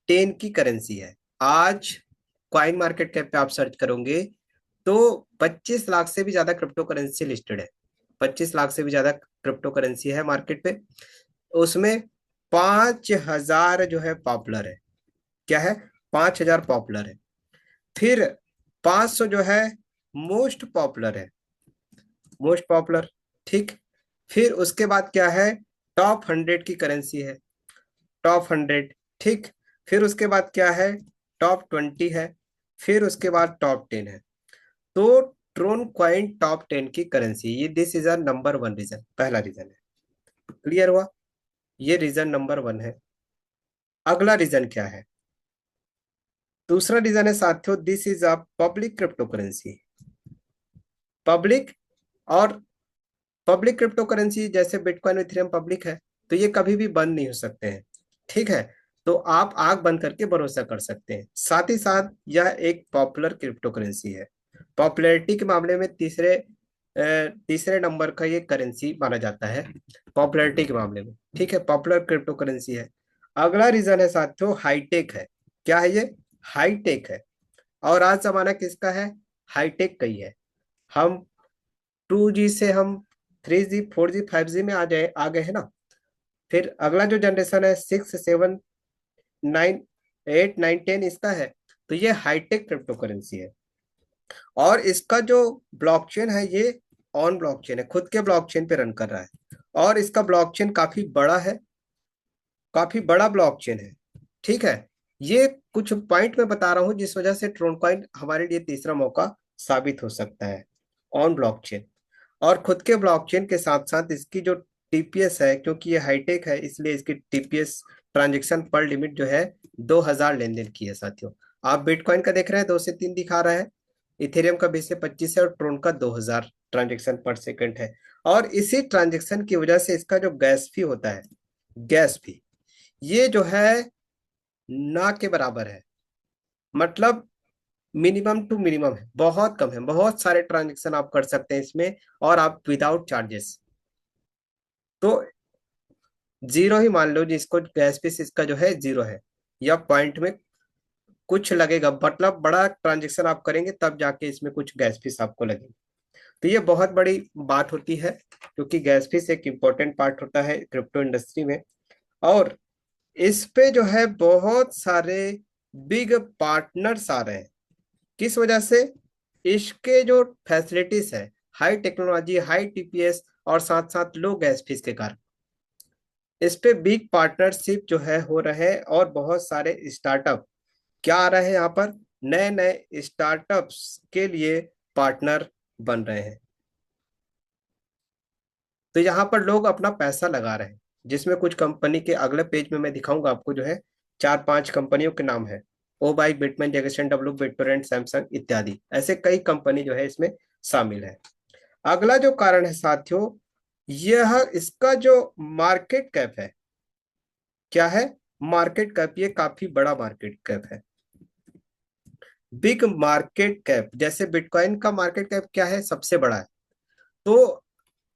10 की करेंसी है। आज कॉइन मार्केट कैप पे आप सर्च करोगे तो 25 लाख से भी ज्यादा क्रिप्टो करेंसी लिस्टेड है। 25 लाख से भी ज्यादा क्रिप्टो करेंसी है मार्केट पे। उसमें 5,000 जो है पॉपुलर है। क्या है? 5,000 पॉपुलर है। फिर 500 जो है मोस्ट पॉपुलर है, मोस्ट पॉपुलर। ठीक। फिर उसके बाद क्या है? टॉप 100 की करेंसी है, टॉप 100। ठीक। फिर उसके बाद क्या है? टॉप 20 है। फिर उसके बाद टॉप 10 है। तो ट्रोन क्वाइन टॉप 10 की करेंसी, ये this is a number one reason, पहला रीजन है। क्लियर हुआ? ये रीजन नंबर वन है। अगला रीजन क्या है? दूसरा रीजन है साथियों, this is a public crypto currency. Public, और पब्लिक क्रिप्टो करेंसी जैसे बिटकॉइन, इथेरियम पब्लिक है, तो ये कभी भी बंद नहीं हो सकते हैं। ठीक है। तो आप आंख बंद करके भरोसा कर सकते हैं। साथ ही साथ यह एक पॉपुलर क्रिप्टो करेंसी है। पॉपुलैरिटी के मामले में तीसरे नंबर का ये करेंसी माना जाता है पॉपुलैरिटी के मामले में। ठीक है, पॉपुलर क्रिप्टो करेंसी है। अगला रीजन है साथियों, हाईटेक है। क्या है ये? हाईटेक है। और आज जमाना किसका है? हाईटेक का ही है। हम 2G से हम 3G, 4G, 5G में आ गए हैं ना। फिर अगला जो जनरेशन है 6, 7, 9, 8, 9, 10 इसका है। तो ये हाईटेक क्रिप्टो करेंसी है। और इसका जो ब्लॉकचेन है ये ऑन ब्लॉकचेन है, खुद के ब्लॉकचेन पे रन कर रहा है। और इसका ब्लॉकचेन काफी बड़ा है, काफी बड़ा ब्लॉकचेन है। ठीक है। ये कुछ पॉइंट मैं बता रहा हूं जिस वजह से ट्रोनकॉइन हमारे लिए तीसरा मौका साबित हो सकता है। ऑन ब्लॉकचेन और खुद के ब्लॉकचेन के साथ साथ इसकी जो टीपीएस है, क्योंकि ये हाईटेक है इसलिए इसकी टीपीएस ट्रांजेक्शन पर लिमिट जो है 2000 लेन देन की है साथियों। आप बिटकॉइन का देख रहे हैं 2 से 3 दिखा रहा है, इथेरियम का 20 से 25 है और ट्रोन का 2000 ट्रांजेक्शन पर सेकंड है। और इसी ट्रांजेक्शन की वजह से इसका जो गैस फी होता है, गैस फी, ये जो है ना के बराबर है। मतलब मिनिमम टू मिनिमम है, बहुत कम है, बहुत सारे ट्रांजेक्शन आप कर सकते हैं इसमें और आप विदाउट चार्जेस। तो जीरो ही मान लो जिसको गैस फीस इसका जो है जीरो है, या पॉइंट में कुछ लगेगा, मतलब बड़ा ट्रांजेक्शन आप करेंगे तब जाके इसमें कुछ गैस फीस आपको लगेगी। तो ये बहुत बड़ी बात होती है, क्योंकि गैस फीस एक इम्पोर्टेंट पार्ट होता है क्रिप्टो इंडस्ट्री में। और इस पे जो है बहुत सारे बिग पार्टनर्स आ रहे हैं। किस वजह से? इसके जो फैसिलिटीज है, हाई टेक्नोलॉजी, हाई टीपीएस और साथ साथ लो गैस फीस के कारण इस पे बिग पार्टनरशिप जो है हो रहे हैं। और बहुत सारे स्टार्टअप क्या आ रहे हैं यहाँ पर, नए नए स्टार्टअप्स के लिए पार्टनर बन रहे हैं। तो यहाँ पर लोग अपना पैसा लगा रहे हैं, जिसमें कुछ कंपनी के अगले पेज में मैं दिखाऊंगा आपको जो है 4-5 कंपनियों के नाम है। ओ बाइक, बिटमैन, जेगसन डब्लू, बिटटोरेंट, सैमसंग इत्यादि, ऐसे कई कंपनी जो है इसमें शामिल है। अगला जो कारण है साथियों, यह इसका जो मार्केट कैप है, क्या है? मार्केट कैप, ये काफी बड़ा मार्केट कैप है, बिग मार्केट कैप। जैसे बिटकॉइन का मार्केट कैप क्या है? सबसे बड़ा है। तो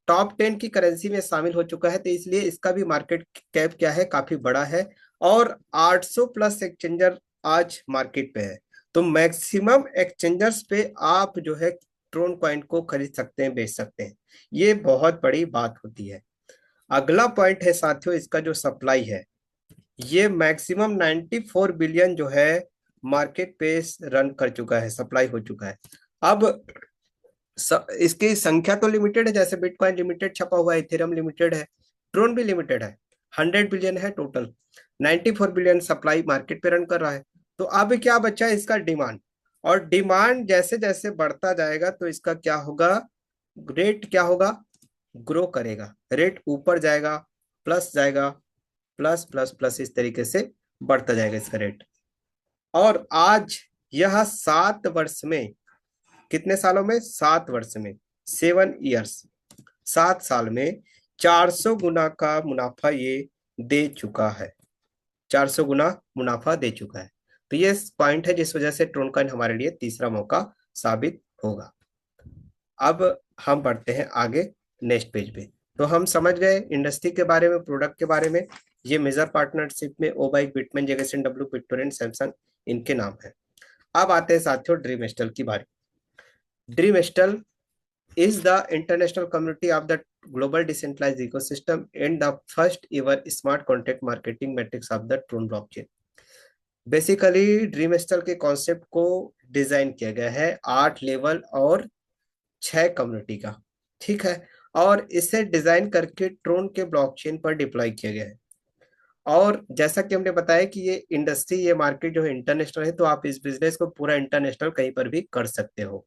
टॉप 10 की करेंसी में शामिल हो चुका है, तो इसलिए इसका भी मार्केट कैप क्या है? काफी बड़ा है। और 800 प्लस एक्सचेंजर आज मार्केट पे है। तो मैक्सिमम एक्सचेंजर्स पे आप जो है ट्रोन कॉइन को खरीद सकते हैं, बेच सकते हैं। ये बहुत बड़ी बात होती है। अगला पॉइंट है साथियों, इसका जो सप्लाई है, ये मैक्सिमम 94 बिलियन जो है मार्केट पे रन कर चुका है, सप्लाई हो चुका है। अब इसकी संख्या तो लिमिटेड है, जैसे बिटकॉइन लिमिटेड छपा हुआ है, इथेरियम लिमिटेड है, ट्रोन भी लिमिटेड है। 100 बिलियन है टोटल, 94 बिलियन सप्लाई मार्केट पे रन कर रहा है। तो अब क्या बचा है? इसका डिमांड। और डिमांड जैसे जैसे बढ़ता जाएगा तो इसका क्या होगा? रेट क्या होगा? ग्रो करेगा, रेट ऊपर जाएगा, प्लस जाएगा, प्लस प्लस प्लस, इस तरीके से बढ़ता जाएगा इसका रेट। और आज यह 7 वर्ष में, कितने सालों में? 7 वर्ष में, 7 ईयर्स, 7 साल में 400 गुना का मुनाफा ये दे चुका है, 400 गुना मुनाफा दे चुका है। तो ये पॉइंट है जिस वजह से ट्रोनकॉइन हमारे लिए तीसरा मौका साबित होगा। अब हम बढ़ते हैं आगे नेक्स्ट पेज पे। तो हम समझ गए इंडस्ट्री के बारे में, प्रोडक्ट के बारे में। ये मेजर पार्टनरशिप में ओबाइक, बिटमैन, जेगसन डब्लू, बिटटोरेंट, सैमसंग, इनके नाम है। अब आते हैं साथियों ड्रीम स्टल की बारी। Dream stall is the international community of the global decentralized ecosystem and the first ever smart contract marketing metrics of the Tron blockchain। Basically dream stall के कॉन्सेप्ट को डिजाइन किया गया है 8 लेवल और 6 कम्युनिटी का, ठीक है। और इसे डिजाइन करके ट्रोन के ब्लॉकचेन पर डिप्लॉय किया गया है। और जैसा कि हमने बताया कि ये इंडस्ट्री, ये मार्केट जो है इंटरनेशनल है, तो आप इस बिजनेस को पूरा इंटरनेशनल कहीं पर भी कर सकते हो।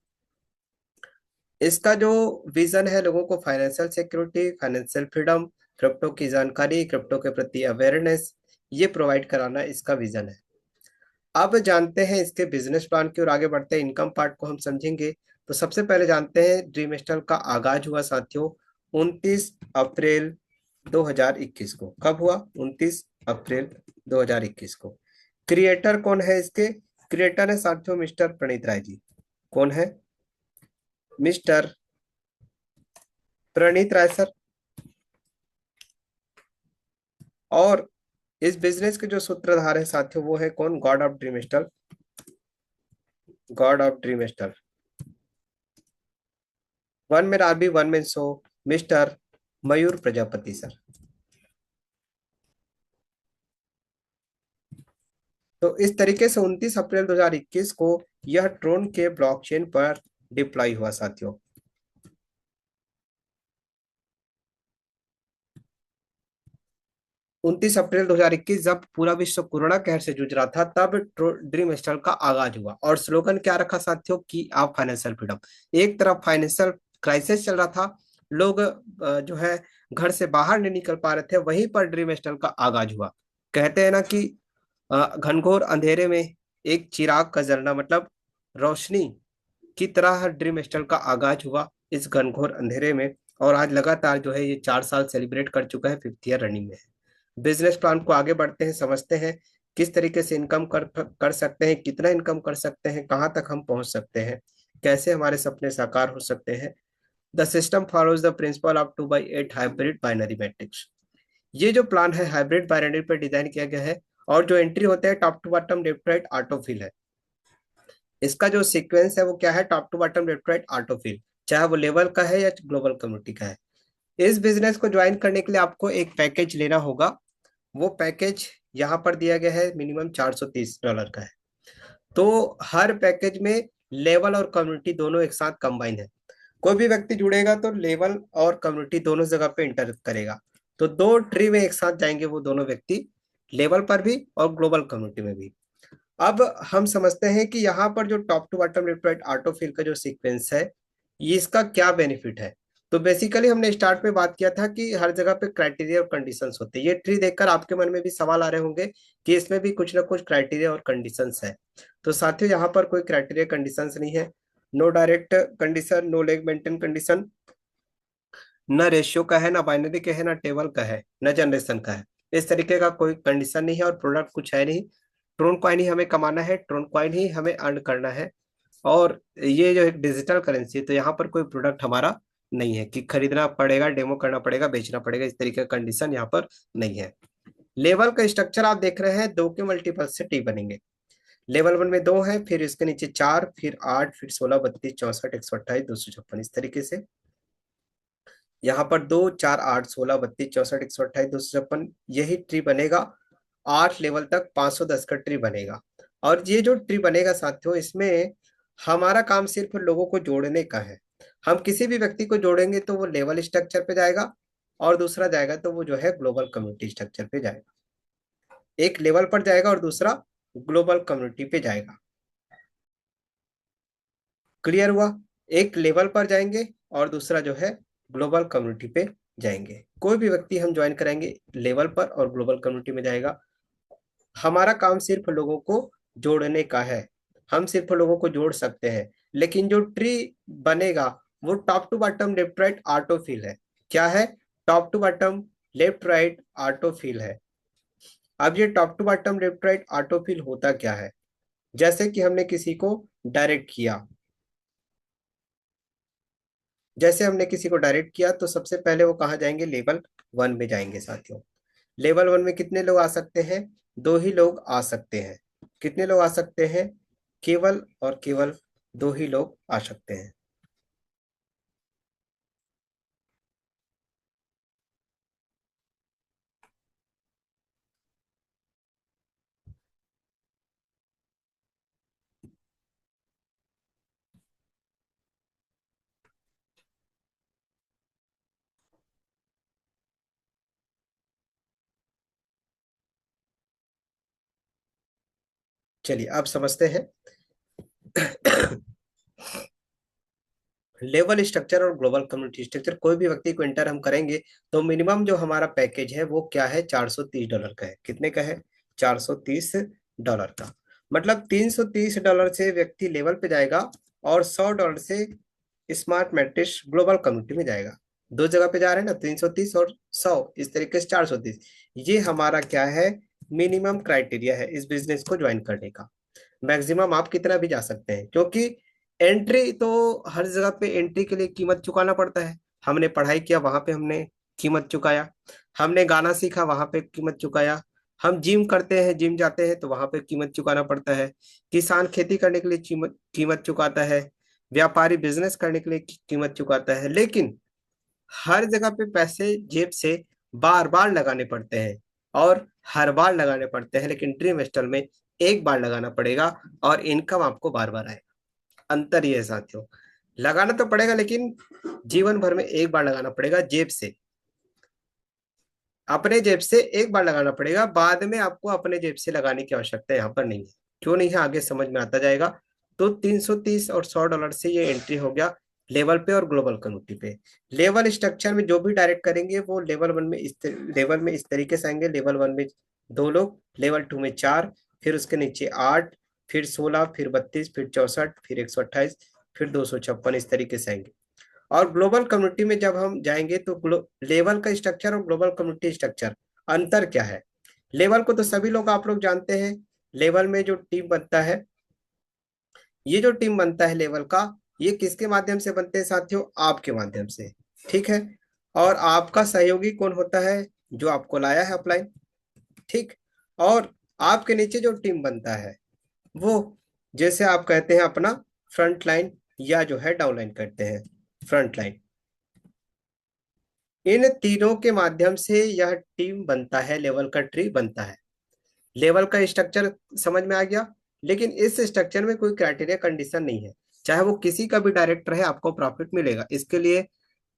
इसका जो विजन है, लोगों को financial security, financial freedom, crypto की जानकारी, क्रिप्टो के प्रति अवेयरनेस, ये प्रोवाइड कराना इसका विजन है। अब जानते हैं इसके बिजनेस प्लान की ओर आगे बढ़ते हैं, इनकम पार्ट को हम समझेंगे। तो सबसे पहले जानते हैं ड्रीम स्टल का आगाज हुआ साथियों 29 अप्रैल 2021 को। कब हुआ? 29 अप्रैल 2021 को। क्रिएटर कौन है इसके? क्रिएटर है साथियों मिस्टर प्रणीत राय जी। कौन है? मिस्टर प्रणीत राय सर। और इस बिजनेस के जो सूत्रधार है साथियों, वो है कौन? God of dream stall, God of dream stall. One में आरबी, वन में सो, मिस्टर मयूर प्रजापति सर। तो इस तरीके से 29 अप्रैल 2021 को यह ट्रोन के ब्लॉकचेन पर डिप्लॉय हुआ साथियों। 29 अप्रैल 2021 जब पूरा विश्व कोरोना कहर से जूझ रहा था, तब ड्रीम स्टार का आगाज हुआ। और स्लोगन क्या रखा साथियों? कि आप फाइनेंशियल फ्रीडम। एक तरफ फाइनेंशियल क्राइसिस चल रहा था लोग जो है घर से बाहर नहीं निकल पा रहे थे, वहीं पर ड्रीम स्टॉल का आगाज हुआ। कहते हैं ना कि घनघोर अंधेरे में एक चिराग का जलना, मतलब रोशनी की तरह ड्रीम स्टॉल का आगाज हुआ इस घनघोर अंधेरे में। और आज लगातार जो है ये 4 साल सेलिब्रेट कर चुका है, 5th ईयर रनिंग में है। बिजनेस प्लान को आगे बढ़ते हैं, समझते हैं किस तरीके से इनकम कर सकते हैं, कितना इनकम कर सकते हैं, कहाँ तक हम पहुंच सकते हैं, कैसे हमारे सपने साकार हो सकते हैं। The system follows the principle of 2/8 hybrid binary matrix. ये जो प्लान है हाइब्रिड बाइनरी पर डिजाइन किया गया है। और जो एंट्री होते हैं top to bottom left right autofill है। इसका जो सीक्वेंस है वो क्या है, top to bottom left right autofill, चाहे वो लेवल का है या ग्लोबल कम्युनिटी का है। इस बिजनेस को ज्वाइन करने के लिए आपको एक पैकेज लेना होगा। वो पैकेज यहाँ पर दिया गया है, मिनिमम $430 का है। तो हर पैकेज में लेवल और कम्युनिटी दोनों एक साथ कंबाइन है। कोई भी व्यक्ति जुड़ेगा तो लेवल और कम्युनिटी दोनों जगह पे इंटर करेगा। तो दो ट्री में एक साथ जाएंगे वो दोनों व्यक्ति, लेवल पर भी और ग्लोबल कम्युनिटी में भी। अब हम समझते हैं कि यहाँ पर जो top to bottom left right autofill का जो सीक्वेंस है, ये इसका क्या बेनिफिट है। तो बेसिकली हमने स्टार्ट में बात किया था कि हर जगह पे क्राइटेरिया और कंडीशंस होते हैं। ये ट्री देखकर आपके मन में भी सवाल आ रहे होंगे कि इसमें भी कुछ ना कुछ क्राइटेरिया और कंडीशंस है। तो साथियों यहाँ पर कोई क्राइटेरिया कंडीशंस नहीं है। No direct condition, no leg maintain condition, न रेशियो का है, ना बाइनरी का है, ना टेबल का है, न जनरेशन का है। इस तरीके का कोई कंडीशन नहीं है और प्रोडक्ट कुछ है नहीं। ट्रोन कॉइन ही हमें कमाना है, ट्रोन कॉइन ही हमें अर्न करना है। और ये जो एक डिजिटल करेंसी है, तो यहाँ पर कोई प्रोडक्ट हमारा नहीं है कि खरीदना पड़ेगा, डेमो करना पड़ेगा, बेचना पड़ेगा, इस तरीके का कंडीशन यहाँ पर नहीं है। लेवल का स्ट्रक्चर आप देख रहे हैं, 2 के मल्टीपल से टी बनेंगे। लेवल 1 में 2 है, फिर इसके नीचे 4, फिर 8, फिर 16, 32, 64, 128, 256, इस तरीके से। यहाँ पर 2, 4, 8, 16, 32, 64, 128, 256, यही ट्री बनेगा। 8 लेवल तक 510 का ट्री बनेगा। और ये जो ट्री बनेगा साथियों, इसमें हमारा काम सिर्फ लोगों को जोड़ने का है। हम किसी भी व्यक्ति को जोड़ेंगे तो वो लेवल स्ट्रक्चर पे जाएगा, और दूसरा जाएगा तो वो जो है ग्लोबल कम्युनिटी स्ट्रक्चर पे जाएगा। एक लेवल पर जाएगा और दूसरा ग्लोबल कम्युनिटी पे जाएगा। क्लियर हुआ। एक लेवल पर जाएंगे और दूसरा जो है ग्लोबल कम्युनिटी पे जाएंगे। कोई भी व्यक्ति हम ज्वाइन कराएंगे लेवल पर और ग्लोबल कम्युनिटी में जाएगा। हमारा काम सिर्फ लोगों को जोड़ने का है। हम सिर्फ लोगों को जोड़ सकते हैं, लेकिन जो ट्री बनेगा वो top to bottom left right autofill है। क्या है? Top to bottom left right autofill है। अब ये top to bottom left right autofill होता क्या है? जैसे कि हमने किसी को डायरेक्ट किया, जैसे हमने किसी को डायरेक्ट किया तो सबसे पहले वो कहाँ जाएंगे? लेवल 1 में जाएंगे साथियों। लेवल 1 में कितने लोग आ सकते हैं? 2 ही लोग आ सकते हैं। कितने लोग आ सकते हैं? केवल और केवल 2 ही लोग आ सकते हैं। चलिए अब समझते हैं। लेवल स्ट्रक्चर और ग्लोबल कम्युनिटी स्ट्रक्चर, कोई भी व्यक्ति को एंटर हम करेंगे तो मिनिमम जो हमारा पैकेज है वो क्या है? $430 का है। कितने का है? $430 का। मतलब $330 से व्यक्ति लेवल पे जाएगा और $100 से स्मार्ट मैट्रिक्स ग्लोबल कम्युनिटी में जाएगा। दो जगह पे जा रहे हैं ना, 330 और 100, इस तरीके से 430। ये हमारा क्या है? मिनिमम क्राइटेरिया है इस बिजनेस को ज्वाइन करने का। मैक्सिमम आप कितना भी जा सकते हैं, क्योंकि एंट्री तो हर जगह पे एंट्री के लिए कीमत चुकाना पड़ता है। हमने पढ़ाई किया वहां पे हमने कीमत चुकाया, हमने गाना सीखा वहां पे कीमत चुकाया, हम जिम करते हैं, जिम जाते हैं तो वहां पे कीमत चुकाना पड़ता है। किसान खेती करने के लिए कीमत कीमत चुकाता है। व्यापारी बिजनेस करने के लिए कीमत चुकाता है। लेकिन हर जगह पे पैसे जेब से बार बार लगाने पड़ते हैं, और हर बार लगाने पड़ते हैं, लेकिन ड्रीम इन्वेस्टर में एक बार लगाना पड़ेगा और इनकम आपको बार बार आएगा। अंतर ये है साथियों, लगाना तो पड़ेगा लेकिन जीवन भर में एक बार लगाना पड़ेगा जेब से। अपने जेब से एक बार लगाना पड़ेगा, बाद में आपको अपने जेब से लगाने की आवश्यकता यहाँ पर नहीं है। क्यों नहीं है? आगे समझ में आता जाएगा। तो 330 और $100 से ये एंट्री हो गया लेवल पे और ग्लोबल कम्युनिटी पे। लेवल स्ट्रक्चर में जो भी डायरेक्ट करेंगे वो लेवल वन में लेवल में इस तरीके से आएंगे, लेवल वन में 2 लोग, लेवल टू में 4, फिर उसके नीचे 8, फिर 16, फिर 32, फिर 64, फिर 128, फिर 256, इस तरीके से आएंगे। और ग्लोबल कम्युनिटी में जब हम जाएंगे तो लेवल का स्ट्रक्चर और ग्लोबल कम्युनिटी स्ट्रक्चर अंतर क्या है। लेवल को तो सभी लोग आप लोग जानते हैं। लेवल में जो टीम बनता है, ये जो टीम बनता है लेवल का, ये किसके माध्यम से बनते हैं साथियों, आपके माध्यम से। ठीक है। और आपका सहयोगी कौन होता है, जो आपको लाया है अपलाइन। ठीक। और आपके नीचे जो टीम बनता है वो, जैसे आप कहते हैं अपना फ्रंट लाइन, या जो है डाउन लाइन करते हैं फ्रंट लाइन। इन तीनों के माध्यम से यह टीम बनता है, लेवल का ट्री बनता है। लेवल का स्ट्रक्चर समझ में आ गया। लेकिन इस स्ट्रक्चर में कोई क्राइटेरिया कंडीशन नहीं है, चाहे वो किसी का भी डायरेक्टर है आपको प्रॉफिट मिलेगा। इसके लिए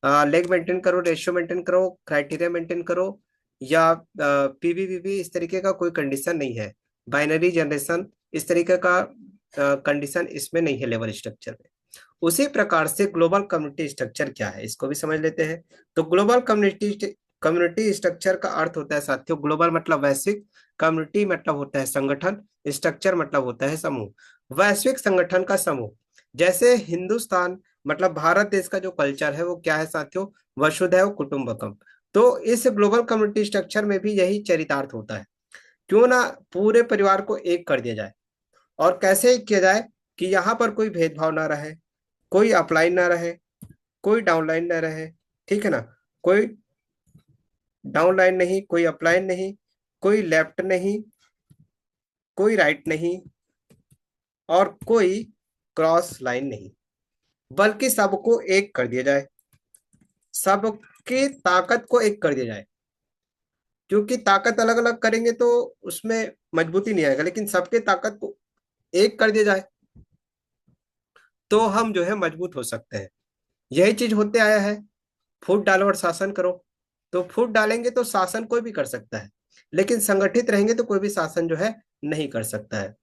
लेग मेंटेन करो, रेशियो मेंटेन करो, क्राइटेरिया मेंटेन करो, या पीवीवीवी, इस तरीके का कोई कंडीशन नहीं है। बाइनरी जनरेशन, इस तरीके का कंडीशन इसमें नहीं है लेवल स्ट्रक्चर में। उसी प्रकार से ग्लोबल कम्युनिटी स्ट्रक्चर क्या है, इसको भी समझ लेते हैं। तो ग्लोबल कम्युनिटी कम्युनिटी स्ट्रक्चर का अर्थ होता है साथियों, ग्लोबल मतलब वैश्विक, कम्युनिटी मतलब होता है संगठन, स्ट्रक्चर मतलब होता है समूह। वैश्विक संगठन का समूह, जैसे हिंदुस्तान मतलब भारत देश का जो कल्चर है वो क्या है साथियों, वसुधैव कुटुंबकम। तो इस ग्लोबल कम्युनिटी स्ट्रक्चर में भी यही चरितार्थ होता है। क्यों ना पूरे परिवार को एक कर दिया जाए। और कैसे एक किया जाए, कि यहाँ पर कोई भेदभाव ना रहे, कोई अपलाइन ना रहे, कोई डाउनलाइन ना रहे। ठीक है ना। कोई डाउनलाइन नहीं, कोई अपलाइन नहीं, कोई लेफ्ट नहीं, कोई राइट नहीं, और कोई क्रॉस लाइन नहीं, बल्कि सबको एक कर दिया जाए, सबकी ताकत को एक कर दिया जाए। क्योंकि ताकत अलग अलग करेंगे तो उसमें मजबूती नहीं आएगा, लेकिन सबके ताकत को एक कर दिया जाए तो हम जो है मजबूत हो सकते हैं। यही चीज होते आया है, फूट डालो और शासन करो। तो फूट डालेंगे तो शासन कोई भी कर सकता है, लेकिन संगठित रहेंगे तो कोई भी शासन जो है नहीं कर सकता है।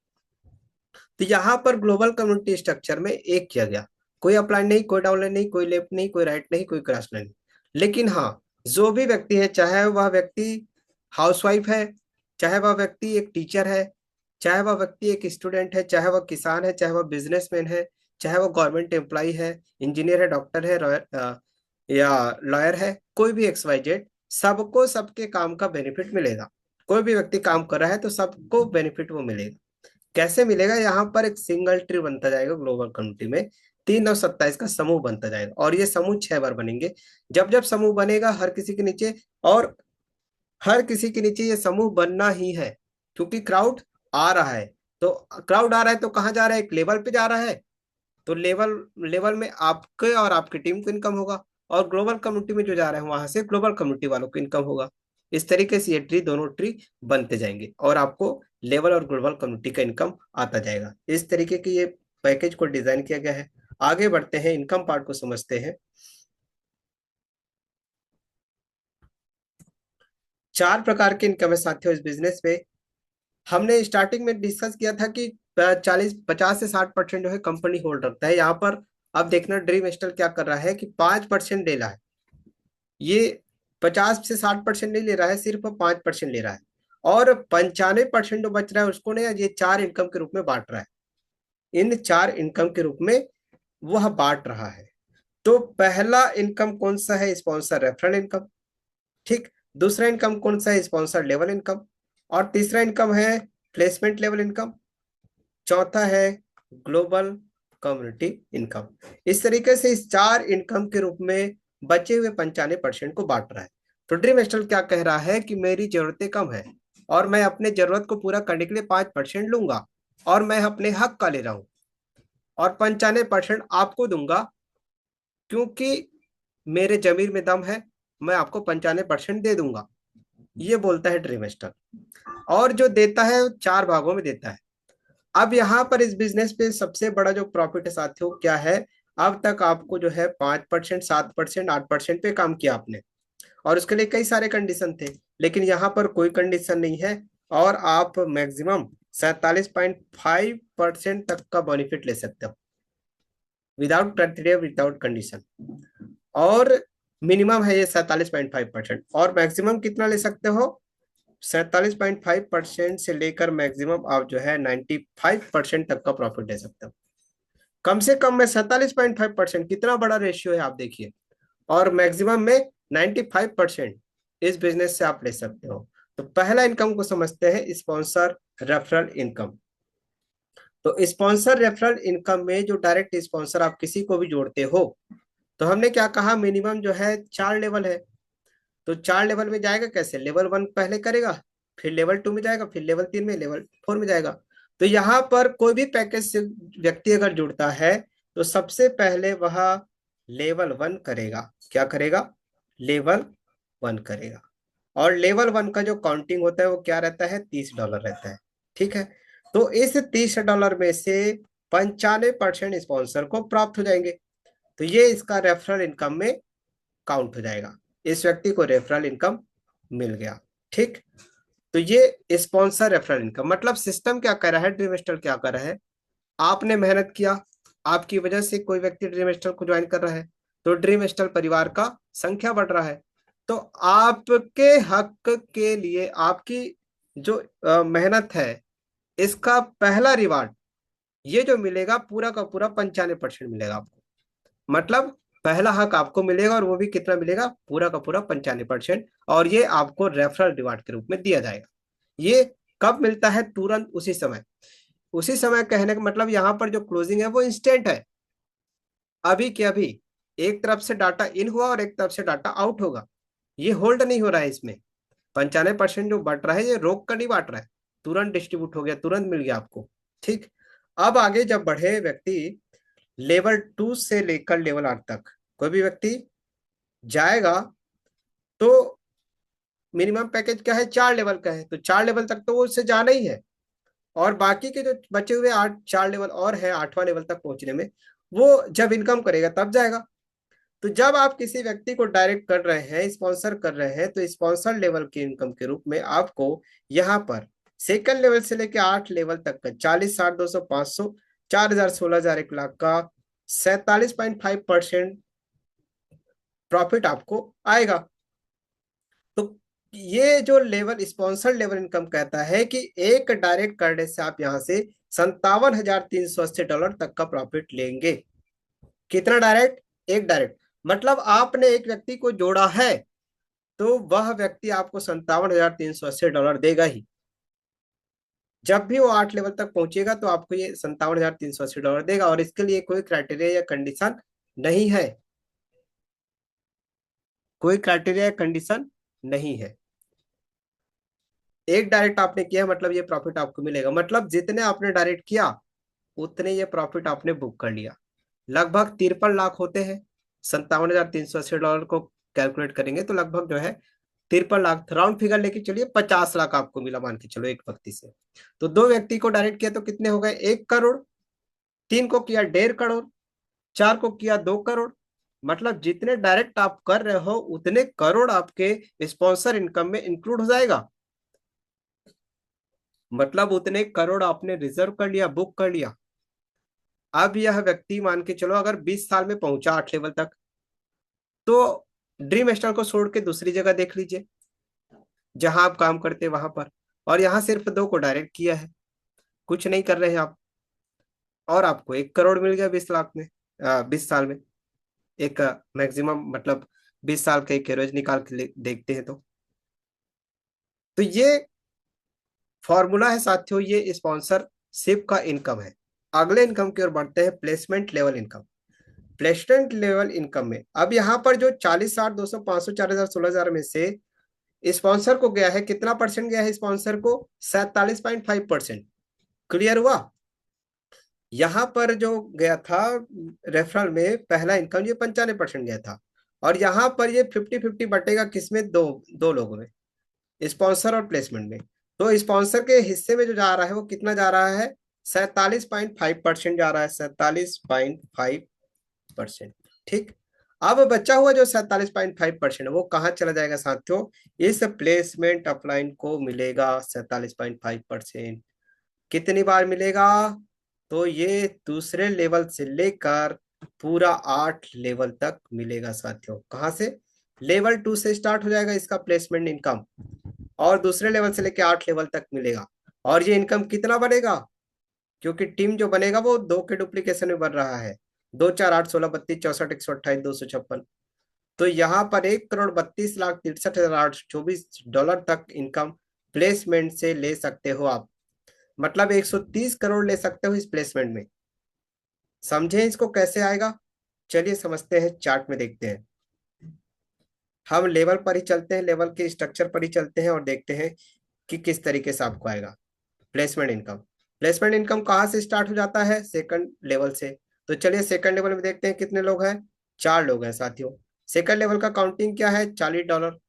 तो यहाँ पर ग्लोबल कम्युनिटी स्ट्रक्चर में एक किया गया, कोई अपलाइन नहीं, कोई डाउनलाइन नहीं, कोई लेफ्ट नहीं, कोई राइट नहीं, कोई क्रॉस नहीं। लेकिन हाँ, जो भी व्यक्ति है, चाहे वह व्यक्ति हाउसवाइफ है, चाहे वह व्यक्ति एक टीचर है, चाहे वह व्यक्ति एक स्टूडेंट है, चाहे वह किसान है, चाहे वह बिजनेसमैन है, चाहे वह गवर्नमेंट एम्प्लॉय है, इंजीनियर है, डॉक्टर है, या लॉयर है, कोई भी एक्स वाई जेड, सबको सबके काम का बेनिफिट मिलेगा। कोई भी व्यक्ति काम कर रहा है तो सबको बेनिफिट वो मिलेगा। कैसे मिलेगा, यहाँ पर एक सिंगल ट्री बनता जाएगा ग्लोबल कम्युनिटी में, 3 और 27 का समूह बनता जाएगा, और ये समूह 6 बार बनेंगे। जब जब समूह बनेगा हर किसी के नीचे, और हर किसी के नीचे ये समूह बनना ही है, क्योंकि क्राउड आ रहा है। तो क्राउड आ रहा है तो कहाँ जा रहा है, एक लेवल पे जा रहा है। तो लेवल लेवल में आपके और आपकी टीम को इनकम होगा, और ग्लोबल कम्युनिटी में जो जा रहे हैं वहां से ग्लोबल कम्युनिटी वालों को इनकम होगा। इस तरीके से ये ट्री, दोनों ट्री बनते जाएंगे, और आपको लेवल और ग्लोबल कम्युनिटी का इनकम आता जाएगा। इस तरीके की ये पैकेज को डिजाइन किया गया है। आगे बढ़ते हैं, इनकम पार्ट को समझते हैं। 4 प्रकार के इनकम है साथियों इस बिजनेस पे। हमने स्टार्टिंग में डिस्कस किया था कि 50 से 60% जो है कंपनी होल्ड रखता है। यहाँ पर अब देखना ड्रीम स्टार क्या कर रहा है, कि 5% ले रहा है। ये 50 से 60% नहीं ले रहा है, सिर्फ 5% ले रहा है। और 95% जो बच रहा है उसको ने ये 4 इनकम के रूप में बांट रहा है। इन 4 इनकम के रूप में वह बांट रहा है। तो पहला इनकम कौन सा है, स्पॉन्सर रेफरल इनकम। ठीक। दूसरा इनकम कौन सा है, स्पॉन्सर लेवल इनकम। और तीसरा इनकम है प्लेसमेंट लेवल इनकम। चौथा है ग्लोबल कम्युनिटी इनकम। इस तरीके से इस 4 इनकम के रूप में बचे हुए 95% को बांट रहा है। तो ड्रीम एस्टल क्या कह रहा है, कि मेरी जरूरतें कम है, और मैं अपने जरूरत को पूरा करने के लिए 5% लूंगा, और मैं अपने हक का ले रहा हूं, और 95% आपको दूंगा, क्योंकि मेरे जमीर में दम है, मैं आपको 95% दे दूंगा। ये बोलता है ड्रीम एस्टल। और जो देता है 4 भागों में देता है। अब यहाँ पर इस बिजनेस पे सबसे बड़ा जो प्रॉफिट है साथियों क्या है, अब तक आपको जो है 5%, 7%, 8% पे काम किया आपने, और उसके लिए कई सारे कंडीशन थे, लेकिन यहाँ पर कोई कंडीशन नहीं है, और आप मैक्सिमम 47.5% तक का बेनिफिट ले सकते हो। Without criteria, without condition. और मिनिमम है ये 47.5%, और मैक्सिमम कितना ले सकते हो? 47.5% से लेकर मैक्सिमम आप जो है 95% तक का प्रॉफिट ले सकते हो। कम से कम में 47.5%, कितना बड़ा रेशियो है आप देखिए। और मैक्सिमम में 95% इस बिजनेस से आप ले सकते हो। तो पहला इनकम को समझते हैं स्पॉन्सर रेफरल इनकम। तो स्पॉन्सर रेफरल इनकम में जो डायरेक्ट स्पॉन्सर आप किसी को भी जोड़ते हो, तो हमने क्या कहा, मिनिमम जो है 4 लेवल है। तो 4 लेवल में जाएगा कैसे? लेवल 1 पहले करेगा, फिर लेवल 2 में जाएगा, फिर लेवल 3 में, लेवल 4 में जाएगा। तो यहाँ पर कोई भी पैकेज से व्यक्ति अगर जुड़ता है तो सबसे पहले वह लेवल 1 करेगा। क्या करेगा? लेवल 1 करेगा। और लेवल 1 का जो काउंटिंग होता है वो क्या रहता है? $30 रहता है। ठीक है। तो इस $30 में से 95% स्पॉन्सर को प्राप्त हो जाएंगे। तो ये इसका रेफरल इनकम में काउंट हो जाएगा। इस व्यक्ति को रेफरल इनकम मिल गया। ठीक। तो ये स्पॉन्सर रेफरल इनकम मतलब सिस्टम क्या कर रहा है, ड्रीम स्टार क्या कर रहा है, आपने मेहनत किया, आपकी वजह से कोई व्यक्ति ड्रीम स्टार को ज्वाइन कर रहा है, तो ड्रीम स्टार परिवार का संख्या बढ़ रहा है। तो आपके हक के लिए आपकी जो मेहनत है, इसका पहला रिवार्ड ये जो मिलेगा पूरा का पूरा 95% मिलेगा आपको। मतलब पहला हक आपको मिलेगा, और वो भी कितना मिलेगा? पूरा का पूरा 95%। और ये आपको रेफरल रिवार्ड के रूप में दिया जाएगा। ये कब मिलता है? तुरंत उसी समय। उसी समय कहने का मतलब यहाँ पर जो क्लोजिंग है वो इंस्टेंट है, अभी के अभी। एक तरफ से डाटा इन हुआ और एक तरफ से डाटा आउट होगा। ये होल्ड नहीं हो रहा है इसमें। 95% जो बढ़ रहा है ये रोक कर नहीं बांट रहा है, तुरंत डिस्ट्रीब्यूट हो गया, तुरंत मिल गया आपको। ठीक। अब आगे जब बढ़े व्यक्ति लेवल 2 से लेकर लेवल 8 तक कोई भी व्यक्ति जाएगा, तो मिनिमम पैकेज क्या है? 4 लेवल का है, तो 4 लेवल तक तो वो उससे जाना ही है। और बाकी के जो बचे हुए 4 लेवल और है, 8वां लेवल तक पहुंचने में, वो जब इनकम करेगा तब जाएगा। तो जब आप किसी व्यक्ति को डायरेक्ट कर रहे हैं, स्पॉन्सर कर रहे हैं, तो स्पॉन्सर लेवल की इनकम के रूप में आपको यहाँ पर सेकंड लेवल से लेकर 8 लेवल तक का 40, 60, 200, 500, 4,000, 16,000, 1 लाख का 47.5% प्रॉफिट आपको आएगा। तो ये जो लेवल स्पॉन्सर लेवल इनकम कहता है कि एक डायरेक्ट करने से आप यहां से $57,380 तक का प्रॉफिट लेंगे। कितना डायरेक्ट? एक डायरेक्ट। मतलब आपने एक व्यक्ति को जोड़ा है, तो वह व्यक्ति आपको $57,380 देगा ही। जब भी वो 8 लेवल तक पहुंचेगा तो आपको ये $57,380 देगा, और इसके लिए कोई क्राइटेरिया या कंडीशन नहीं है। कोई क्राइटेरिया या कंडीशन नहीं है। एक डायरेक्ट आपने किया मतलब ये प्रॉफिट आपको मिलेगा। मतलब जितने आपने डायरेक्ट किया उतने ये प्रॉफिट आपने बुक कर लिया। लगभग 53 लाख होते हैं। $57,380 को कैलकुलेट करेंगे तो लगभग जो है 53 लाख, राउंड फिगर लेके चलिए 50 लाख आपको मिला मान के चलो एक व्यक्ति से। तो दो व्यक्ति को डायरेक्ट किया तो कितने हो गए? 1 करोड़। तीन को किया 1.5 करोड़। चार को किया 2 करोड़। मतलब जितने डायरेक्ट आप कर रहे हो उतने करोड़ आपके स्पॉन्सर इनकम में इंक्लूड हो जाएगा। मतलब उतने करोड़ आपने रिजर्व कर लिया, बुक कर लिया। अब यह व्यक्ति मान के चलो अगर 20 साल में पहुंचा 8 लेवल तक, तो ड्रीम स्टार को छोड़ के दूसरी जगह देख लीजिए जहां आप काम करते हैं वहां पर, और यहाँ सिर्फ दो को डायरेक्ट किया है, कुछ नहीं कर रहे हैं आप, और आपको 1 करोड़ मिल गया 20 लाख में, 20 साल में। एक मैक्सिमम मतलब 20 साल का एक एवरेज निकाल के देखते हैं तो ये फॉर्मूला है साथियों, ये स्पॉन्सरशिप का इनकम है। अगले इनकम की ओर बढ़ते हैं, placement level income. Placement level income में अब यहाँ पर जो 40, 60, 200, 500, 4,000, 16,000 में से स्पॉन्सर को गया है, कितना परसेंट गया है स्पॉन्सर को? 47.5%। क्लियर हुआ? यहाँ पर जो गया था रेफरल में पहला इनकम, ये 95% गया था। और यहाँ पर ये 50-50 बटेगा किसमें? दो दो लोगों में, स्पॉन्सर और प्लेसमेंट में। तो स्पॉन्सर के हिस्से में जो जा रहा है वो कितना जा रहा है? 47.5% जा रहा है, 47.5%। ठीक। अब बचा हुआ जो 47.5% है वो कहाँ चला जाएगा साथियों? इस प्लेसमेंट अपलाइन को मिलेगा 47.5%। कितनी बार मिलेगा? तो ये दूसरे लेवल से लेकर पूरा 8 लेवल तक मिलेगा साथियों। कहाँ से? लेवल 2 से स्टार्ट हो जाएगा इसका प्लेसमेंट इनकम, और दूसरे लेवल से लेके 8 लेवल तक मिलेगा। और ये इनकम कितना बनेगा? क्योंकि टीम जो बनेगा वो 2 के डुप्लीकेशन में बन रहा है। 2 4 8 16 32 64 162 56। तो यहाँ पर 1,32,63,824 डॉलर तक इनकम प्लेसमेंट से ले सकते हो आप। मतलब 130 करोड़ ले सकते हो इस प्लेसमेंट में। समझे इसको कैसे आएगा? चलिए समझते हैं, चार्ट में देखते हैं। हम लेवल पर ही चलते हैं, लेवल के स्ट्रक्चर पर ही चलते हैं और देखते हैं कि किस तरीके से आपको आएगा प्लेसमेंट इनकम। प्लेसमेंट इनकम कहाँ से स्टार्ट हो जाता है? सेकंड लेवल से। तो चलिए सेकंड लेवल में देखते हैं कितने लोग हैं। 4 लोग हैं साथियों। सेकंड लेवल का काउंटिंग क्या है? $40।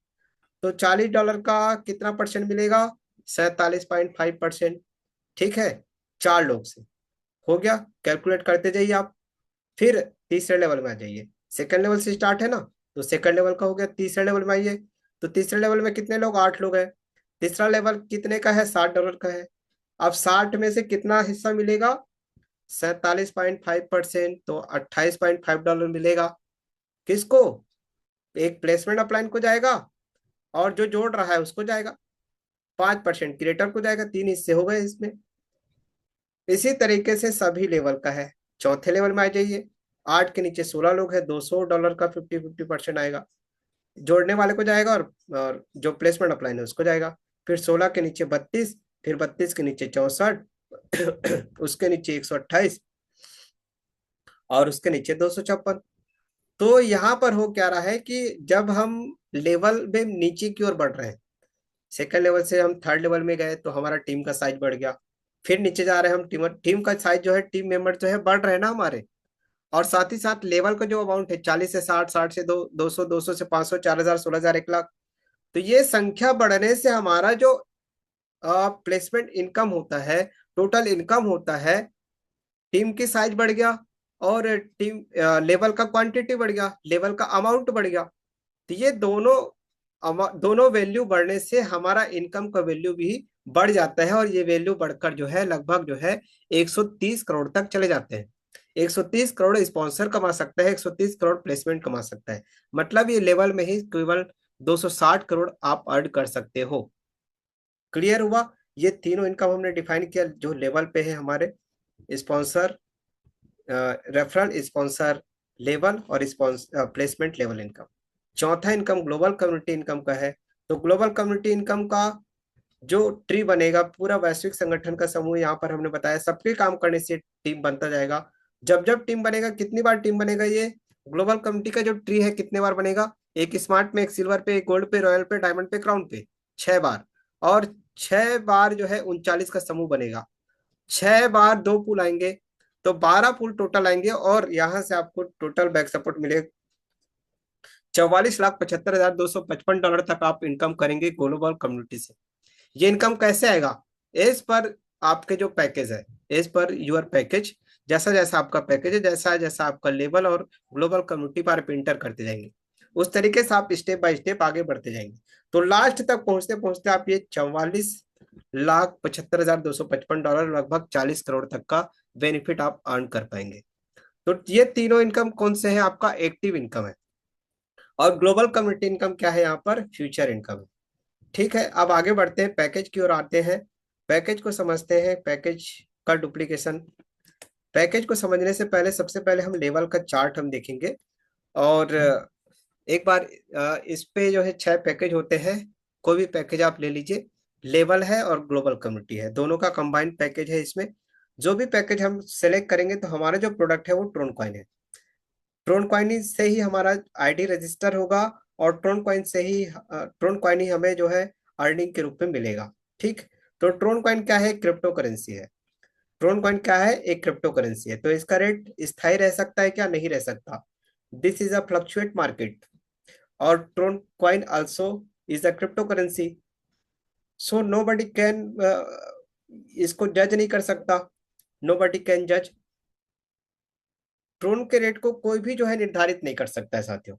तो $40 का कितना परसेंट मिलेगा? 47.5%। ठीक है, 4 लोग से हो गया। कैलकुलेट करते जाइए आप। फिर तीसरे लेवल में आ जाइए। सेकंड लेवल से स्टार्ट है ना, तो सेकंड लेवल का हो गया। तीसरे लेवल में आइए, तो तीसरे लेवल में कितने लोग? 8 लोग हैं। तीसरा लेवल कितने का है? $60 का है। अब 60 में से कितना हिस्सा मिलेगा? 47.5%, तो $28.5 मिलेगा। किसको? एक प्लेसमेंट अपलाइन को जाएगा, और जो जोड़ रहा है उसको जाएगा। 5% क्रिएटर को जाएगा। 3 हिस्से हो गए इसमें। इसी तरीके से सभी लेवल का है। चौथे लेवल में आ जाइए। 8 के नीचे 16 लोग हैं, $200 का 50-50% आएगा। जोड़ने वाले को जाएगा, और जो प्लेसमेंट अपलाइन है उसको जाएगा। फिर 16 के नीचे 32, फिर 32 के नीचे 64, उसके नीचे 128, और उसके नीचे 256। तो यहाँ पर हो क्या रहा है कि जब हम लेवल में नीचे की ओर बढ़ रहे हैं, सेकंड लेवल से हम थर्ड लेवल में गए तो हमारा टीम का साइज बढ़ गया। फिर नीचे जा रहे हैं हम, टीम टीम का साइज जो है, टीम मेंबर जो है बढ़ रहे हैं ना हमारे। और साथ ही साथ लेवल का जो अमाउंट है, 40 से 60, 60 से 200, 200 से 500, 4,000, 16,000, 1 लाख। तो ये संख्या बढ़ने से हमारा जो प्लेसमेंट इनकम होता है, टोटल इनकम होता है, टीम की साइज बढ़ गया, और टीम लेवल का क्वांटिटी बढ़ गया, लेवल का अमाउंट बढ़ गया। तो ये दोनों वैल्यू बढ़ने से हमारा इनकम का वैल्यू भी बढ़ जाता है, और ये वैल्यू बढ़कर जो है लगभग जो है 130 करोड़ तक चले जाते हैं। 130 करोड़ स्पॉन्सर कमा सकता है, 130 करोड़ प्लेसमेंट कमा सकता है। मतलब ये लेवल में ही केवल 260 करोड़ आप अर्न कर सकते हो। क्लियर हुआ? ये तीनों इनकम हमने डिफाइन किया जो लेवल पे है हमारे। स्पॉन्सर, रेफरल, स्पॉन्सर लेवल, और प्लेसमेंट लेवल इनकम। चौथा इनकम ग्लोबल कम्युनिटी इनकम का है। तो ग्लोबल कम्युनिटी इनकम का जो ट्री बनेगा, पूरा वैश्विक संगठन का समूह, यहाँ पर हमने बताया सबके काम करने से टीम बनता जाएगा। जब जब टीम बनेगा, कितनी बार टीम बनेगा? ये ग्लोबल कम्युनिटी का जो ट्री है कितने बार बनेगा? एक स्मार्ट में, एक सिल्वर पे, एक गोल्ड पे, रॉयल पे, डायमंड पे, क्राउन पे, 6 बार। और 6 बार जो है 39 का समूह बनेगा। 6 बार 2 पुल आएंगे, तो 12 पुल टोटल आएंगे, और यहाँ से आपको टोटल बैक सपोर्ट मिलेगा। 44,75,255 डॉलर तक आप इनकम करेंगे ग्लोबल कम्युनिटी से। ये इनकम कैसे आएगा? एज पर आपके जो पैकेज है, एज पर यूर पैकेज, जैसा जैसा आपका पैकेज है, जैसा जैसा आपका लेवल और ग्लोबल कम्युनिटी पर आप इंटर करते जाएंगे, उस तरीके से आप स्टेप बाय स्टेप आगे बढ़ते जाएंगे। तो लास्ट तक पहुंचते पहुंचते आप ये 44,75,255 डॉलर, लगभग 40 करोड़ तक का बेनिफिट आप अर्न कर पाएंगे। तो ये तीनों इनकम कौन से हैं? आपका एक्टिव इनकम है। और ग्लोबल कम्युनिटी इनकम क्या है? यहाँ पर फ्यूचर इनकम है। ठीक है, अब आगे बढ़ते हैं, पैकेज की ओर आते हैं। पैकेज को समझते हैं, पैकेज का डुप्लीकेशन। पैकेज को समझने से पहले सबसे पहले हम लेवल का चार्ट हम देखेंगे। और एक बार इस पे जो है 6 पैकेज होते हैं। कोई भी पैकेज आप ले लीजिए, लेवल है और ग्लोबल कम्युनिटी है, दोनों का कंबाइंड पैकेज है इसमें। जो भी पैकेज हम सेलेक्ट करेंगे तो हमारा जो प्रोडक्ट है वो ट्रोन कॉइन है। ट्रोन कॉइन से ही हमारा आईडी रजिस्टर होगा, और ट्रोन कॉइन ही हमें जो है अर्निंग के रूप में मिलेगा। ठीक। तो ट्रोन कॉइन क्या है? क्रिप्टो करेंसी है। ट्रोन कॉइन क्या है? एक क्रिप्टो करेंसी है। तो इसका रेट स्थायी रह सकता है क्या? नहीं रह सकता। This is a fluctuate market. और Tron coin also is a cryptocurrency. So nobody can, इसको जज नहीं कर सकता। नो बडी कैन जज। ट्रोन के रेट को कोई भी जो है निर्धारित नहीं कर सकता है साथियों,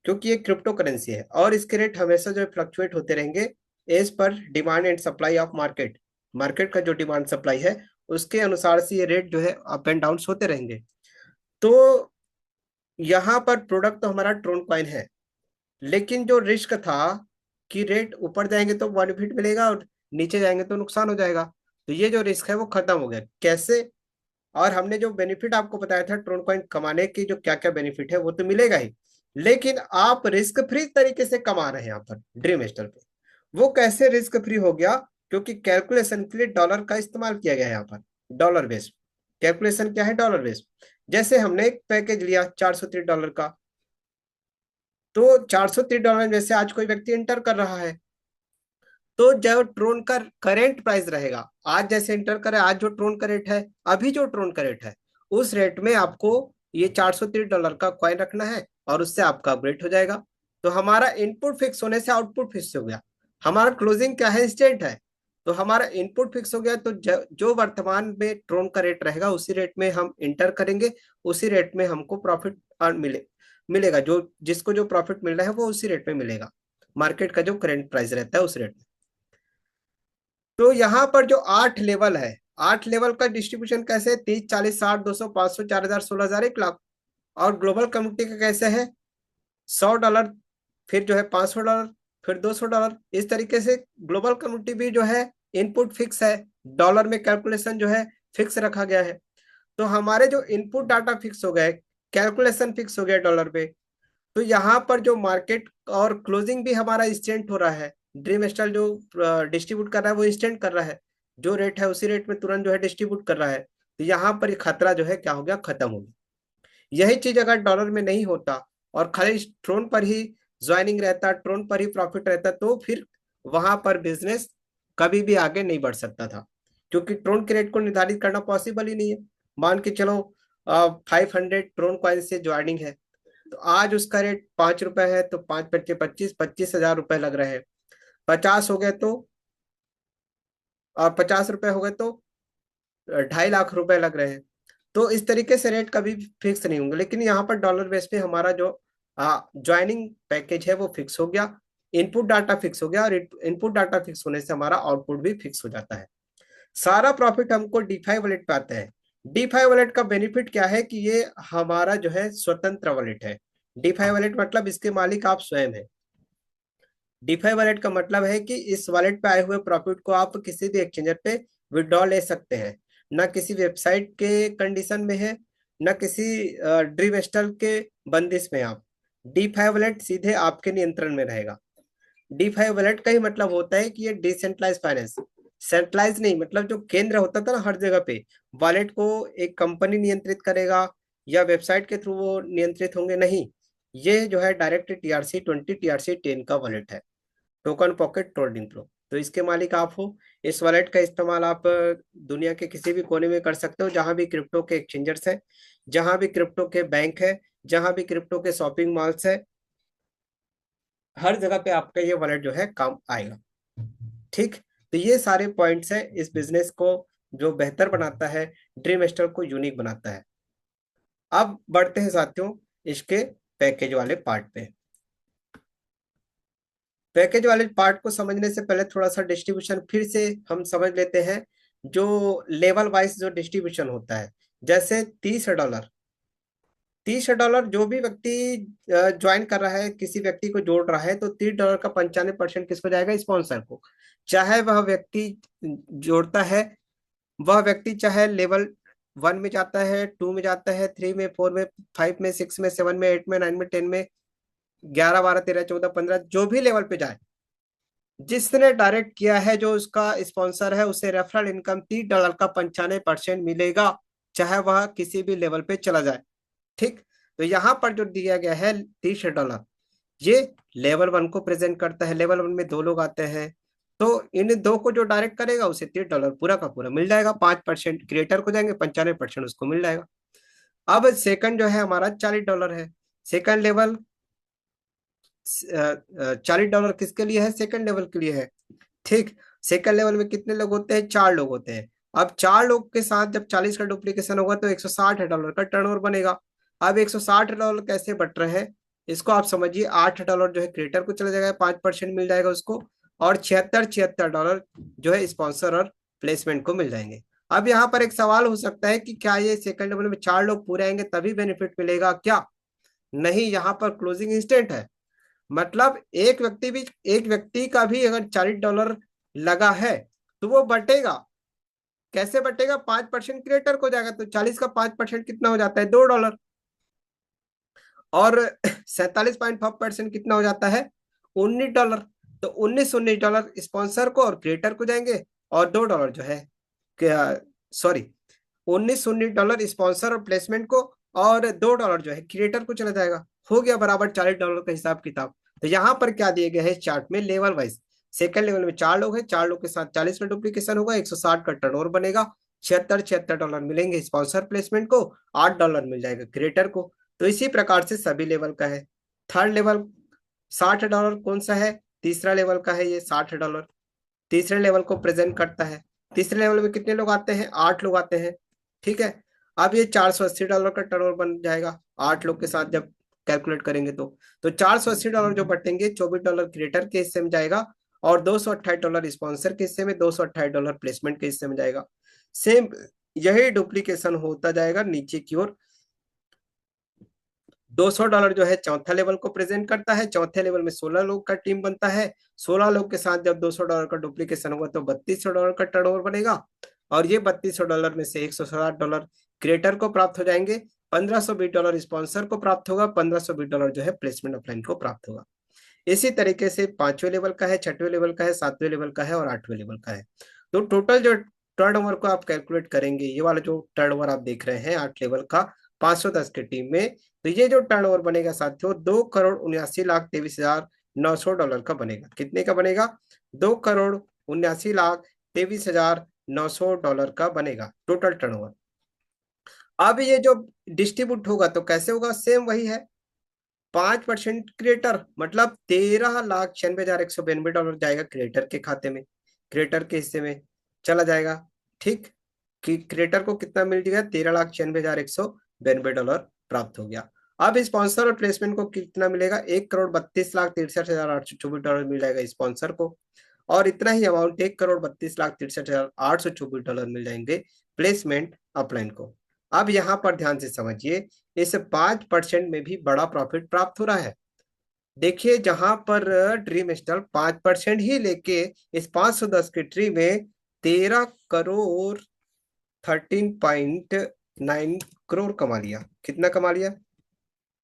क्योंकि ये क्रिप्टो करेंसी है, और इसके रेट हमेशा जो है फ्लक्चुएट होते रहेंगे as per demand and supply of market. Market का जो डिमांड सप्लाई है उसके अनुसार से ये रेट जो है अप एंड डाउन होते रहेंगे। तो यहाँ पर प्रोडक्ट तो हमारा ट्रोन कॉइन है, लेकिन जो रिस्क था कि रेट ऊपर जाएंगे तो बेनिफिट मिलेगा और नीचे जाएंगे तो नुकसान हो जाएगा, तो ये जो रिस्क है वो खत्म हो गया। कैसे? और हमने जो बेनिफिट आपको बताया था ट्रोन कॉइन कमाने की, जो क्या क्या बेनिफिट है वो तो मिलेगा ही, लेकिन आप रिस्क फ्री तरीके से कमा रहे हैं यहाँ पर ड्रीम स्टार पे। वो कैसे रिस्क फ्री हो गया? क्योंकि कैलकुलेशन के लिए डॉलर का इस्तेमाल किया गया है यहाँ पर। डॉलर बेस्ड कैलकुलेशन क्या है? Dollar based. जैसे हमने एक पैकेज लिया $430 का, तो $430 में से आज कोई व्यक्ति एंटर कर रहा है, तो जो ट्रोन का करेंट प्राइस रहेगा, आज जैसे इंटर करे, आज जो ट्रोन का रेट है, अभी जो ट्रोन का रेट है, उस रेट में आपको ये $430 का कॉइन रखना है और उससे आपका अपग्रेड हो जाएगा। तो हमारा इनपुट फिक्स होने से आउटपुट फिक्स हो गया। हमारा क्लोजिंग क्या है? इंस्टेंट है। तो हमारा इनपुट फिक्स हो गया, तो जो वर्तमान में ट्रोन का रेट रहेगा उसी रेट में हम इंटर करेंगे, उसी रेट में हमको प्रॉफिट मिलेगा। जो जिसको जो प्रॉफिट मिल रहा है वो उसी रेट में मिलेगा, मार्केट का जो करंट प्राइस रहता है उस रेट में। तो यहाँ पर जो 8 लेवल है, 8 लेवल का डिस्ट्रीब्यूशन कैसे है? 30, 40, 60, 200, 500, 4,000, 16,000, 1 लाख। और ग्लोबल कम्युनिटी का कैसे है? $100, फिर जो है $500, फिर $200, इस तरीके से ग्लोबल कम्युनिटी भी जो है इनपुट फिक्स है, डॉलर में कैलकुलेशन जो है फिक्स रखा गया है। तो हमारे जो इनपुट डाटा फिक्स हो गए, कैलकुलेशन फिक्स हो गया डॉलर पे, तो यहाँ पर जो मार्केट और क्लोजिंग भी हमारा इंस्टेंट हो रहा है। ड्रीम स्टार जो डिस्ट्रीब्यूट कर रहा है वो इंस्टेंट कर रहा है, जो रेट है उसी रेट में तुरंत जो है डिस्ट्रीब्यूट कर रहा है। तो यहाँ पर ये खतरा जो है क्या हो गया? खत्म हो गया। यही चीज अगर डॉलर में नहीं होता और खाली ट्रोन पर ही ज्वाइनिंग रहता, ट्रोन पर ही प्रॉफिट रहता, तो फिर वहां पर बिजनेस कभी भी आगे नहीं बढ़ सकता था, क्योंकि ट्रोन के रेट को निर्धारित करना पॉसिबल ही नहीं है। मान के चलो 500 ट्रोन कॉइन से ज्वाइनिंग है, तो आज उसका रेट ₹5 है, तो 5 × 25, 25,000 रुपए लग रहे हैं। 50 हो गए तो, और ₹50 हो गए तो 2.5 लाख लग रहे हैं। तो इस तरीके से रेट कभी फिक्स नहीं होंगे, लेकिन यहाँ पर डॉलर बेस पे हमारा जो ज्वाइनिंग पैकेज है वो फिक्स हो गया, इनपुट डाटा फिक्स हो गया, और इनपुट डाटा फिक्स होने से हमारा आउटपुट भी फिक्स हो जाता है। सारा प्रॉफिट हमको डीफाई वॉलेट पे आता है। डीफाई वॉलेट का बेनिफिट क्या है कि ये हमारा जो है स्वतंत्र वॉलेट है। डीफाई वॉलेट मतलब इसके मालिक आप स्वयं है। डीफाई वॉलेट का मतलब है कि इस वॉलेट पे आए हुए प्रॉफिट को आप किसी भी एक्सचेंजर पे विड्रॉ ले सकते हैं। ना किसी वेबसाइट के कंडीशन में है, ना किसी ड्रीम स्टॉल के बंदिश में। आप डीफाई वॉलेट सीधे आपके नियंत्रण में रहेगा। डीफाई वॉलेट का ही मतलब होता है कि ये डिसेंट्रलाइज फाइनेंस। सेंट्रलाइज नहीं, मतलब जो केंद्र होता था ना हर जगह पे, वॉलेट को एक कंपनी नियंत्रित करेगा या वेबसाइट के थ्रू वो नियंत्रित होंगे, नहीं। ये जो है डायरेक्ट TRC-20, TRC-10 का वॉलेट है, टोकन पॉकेट ट्रेडिंग प्रो। तो इसके मालिक आप हो। इस वॉलेट का इस्तेमाल आप दुनिया के किसी भी कोने में कर सकते हो, जहां भी क्रिप्टो के एक्सचेंजर्स हैं, जहां भी क्रिप्टो के बैंक है, जहां भी क्रिप्टो के शॉपिंग मॉल्स है, हर जगह पे आपका ये वॉलेट जो है काम आएगा। ठीक। तो ये सारे पॉइंट्स हैं इस बिजनेस को जो बेहतर बनाता है, ड्रीम स्टार को यूनिक बनाता है। अब बढ़ते हैं साथियों इसके पैकेज वाले पार्ट पे। पैकेज वाले पार्ट को समझने से पहले थोड़ा सा डिस्ट्रीब्यूशन फिर से हम समझ लेते हैं। जो लेवल वाइज जो डिस्ट्रीब्यूशन होता है, जैसे $30, $30 जो भी व्यक्ति ज्वाइन कर रहा है, किसी व्यक्ति को जोड़ रहा है, तो $30 का 95% किसको जाएगा? स्पॉन्सर को। चाहे वह व्यक्ति जोड़ता है, वह व्यक्ति चाहे लेवल 1 में जाता है, 2 में जाता है, 3 में, 4 में, 5 में, 6 में, 7 में, 8 में, 9 में, 10 में, 11, 12, 13, 14, 15, जो भी लेवल पे जाए, जिसने डायरेक्ट किया है, जो उसका स्पॉन्सर है, उसे रेफरल इनकम $30 का 95% मिलेगा, चाहे वह किसी भी लेवल पे चला जाए। ठीक। तो यहाँ पर जो दिया गया है $30, ये लेवल 1 को प्रेजेंट करता है। लेवल 1 में 2 लोग आते हैं, तो इन दो को जो डायरेक्ट करेगा उसे $30 पूरा का पूरा मिल जाएगा। 5% क्रिएटर को जाएंगे, 95% उसको मिल जाएगा। अब सेकंड जो है हमारा $40 है। सेकंड लेवल $40 किसके लिए है? सेकंड लेवल के लिए है। ठीक। सेकंड लेवल में कितने लोग होते हैं? 4 लोग होते हैं। अब 4 लोग के साथ जब 40 का डुप्लीकेशन होगा तो $160 का टर्नओवर बनेगा। अब $160 कैसे बट रहे हैं इसको आप समझिए। $8 जो है क्रिएटर को चला जाएगा, 5% मिल जाएगा उसको, और $76 जो है स्पॉन्सर और प्लेसमेंट को मिल जाएंगे। अब यहाँ पर एक सवाल हो सकता है कि क्या ये सेकंड लेवल में 4 लोग पूरे आएंगे तभी बेनिफिट मिलेगा क्या? नहीं, यहाँ पर क्लोजिंग इंस्टेंट है। मतलब एक व्यक्ति का भी अगर $40 लगा है तो वो बटेगा। कैसे बटेगा? 5% क्रिएटर को जाएगा, तो 40 का 5% कितना हो जाता है? $2। और 47.5% कितना हो जाता है? $19। तो $19 स्पॉन्सर को और क्रिएटर को जाएंगे, और $2 जो है, सॉरी, $19 स्पॉन्सर और प्लेसमेंट को, और $2 जो है क्रिएटर को चला जाएगा। हो गया बराबर $40 का हिसाब किताब। तो यहाँ पर क्या दिए गए हैं चार्ट में? Level wise. सेकंड लेवल में 4 लोग हैं, 4 लोग के साथ 40 का डुप्लीकेशन होगा, 160 का टर्नओवर बनेगा, $76 मिलेंगे स्पॉन्सर प्लेसमेंट को, $8 मिल जाएगा क्रिएटर को। तो इसी प्रकार से सभी लेवल का है। थर्ड लेवल $60 कौन सा है? तीसरा लेवल का है ये $60। तीसरे लेवल को प्रेजेंट करता है। तीसरे लेवल में कितने लोग आते हैं? 8 लोग आते हैं। ठीक है। अब ये $480 का टर्नओवर बन जाएगा 8 लोग के साथ जब कैलकुलेट करेंगे तो $480 जो बटेंगे, $24 क्रिएटर के हिस्से में जाएगा, और $228 स्पॉन्सर के हिस्से में, $228 प्लेसमेंट के हिस्से में जाएगा। सेम यही डुप्लीकेशन होता जाएगा नीचे की ओर। $200 जो है चौथा लेवल को प्रेजेंट करता है। चौथे लेवल में 16 लोग का टीम बनता है। 16 लोग के साथ जब $200 का डुप्लीकेशन होगा तो $3200 का टर्नओवर बनेगा, और ये $3200 में से $160 क्रिएटर को प्राप्त हो जाएंगे, $1520 स्पॉन्सर को प्राप्त होगा, $1520 जो है प्लेसमेंट ऑफलाइन को प्राप्त होगा। इसी तरीके से 5वें लेवल का है, 6वें लेवल का है, 7वें लेवल का है, और 8वें लेवल का है। तो टोटल जो टर्नओवर को आप कैलकुलेट करेंगे, ये वाला जो टर्नओवर आप देख रहे हैं 8 लेवल का 510 की टीम में, तो ये जो टर्नओवर बनेगा साथियों, $2,79,23,900 का बनेगा। कितने का बनेगा? $2,79,23,900 का बनेगा टोटल टर्नओवर। अब ये जो डिस्ट्रीब्यूट होगा तो कैसे होगा? सेम वही है। 5% क्रिएटर, मतलब $13,96,192 जाएगा क्रिएटर के खाते में, क्रिएटर के हिस्से में चला जाएगा। ठीक, कि क्रिएटर को कितना मिल गया? $13,96,192 प्राप्त हो गया। अब स्पॉन्सर और प्लेसमेंट को कितना मिलेगा? $1,32,63,824 मिल जाएगा स्पॉन्सर को, और इतना ही अमाउंट $1,32,63,824 मिल जाएंगे प्लेसमेंट अपलाइन को। अब यहाँ पर ध्यान से समझिए, इस 5% में भी बड़ा प्रॉफिट प्राप्त हो रहा है। देखिए, जहां पर ड्रीम स्टार 5% ही लेके इस 510 के ट्री में 13 करोड़ 13.9 करोड़ कमा लिया। कितना कमा लिया?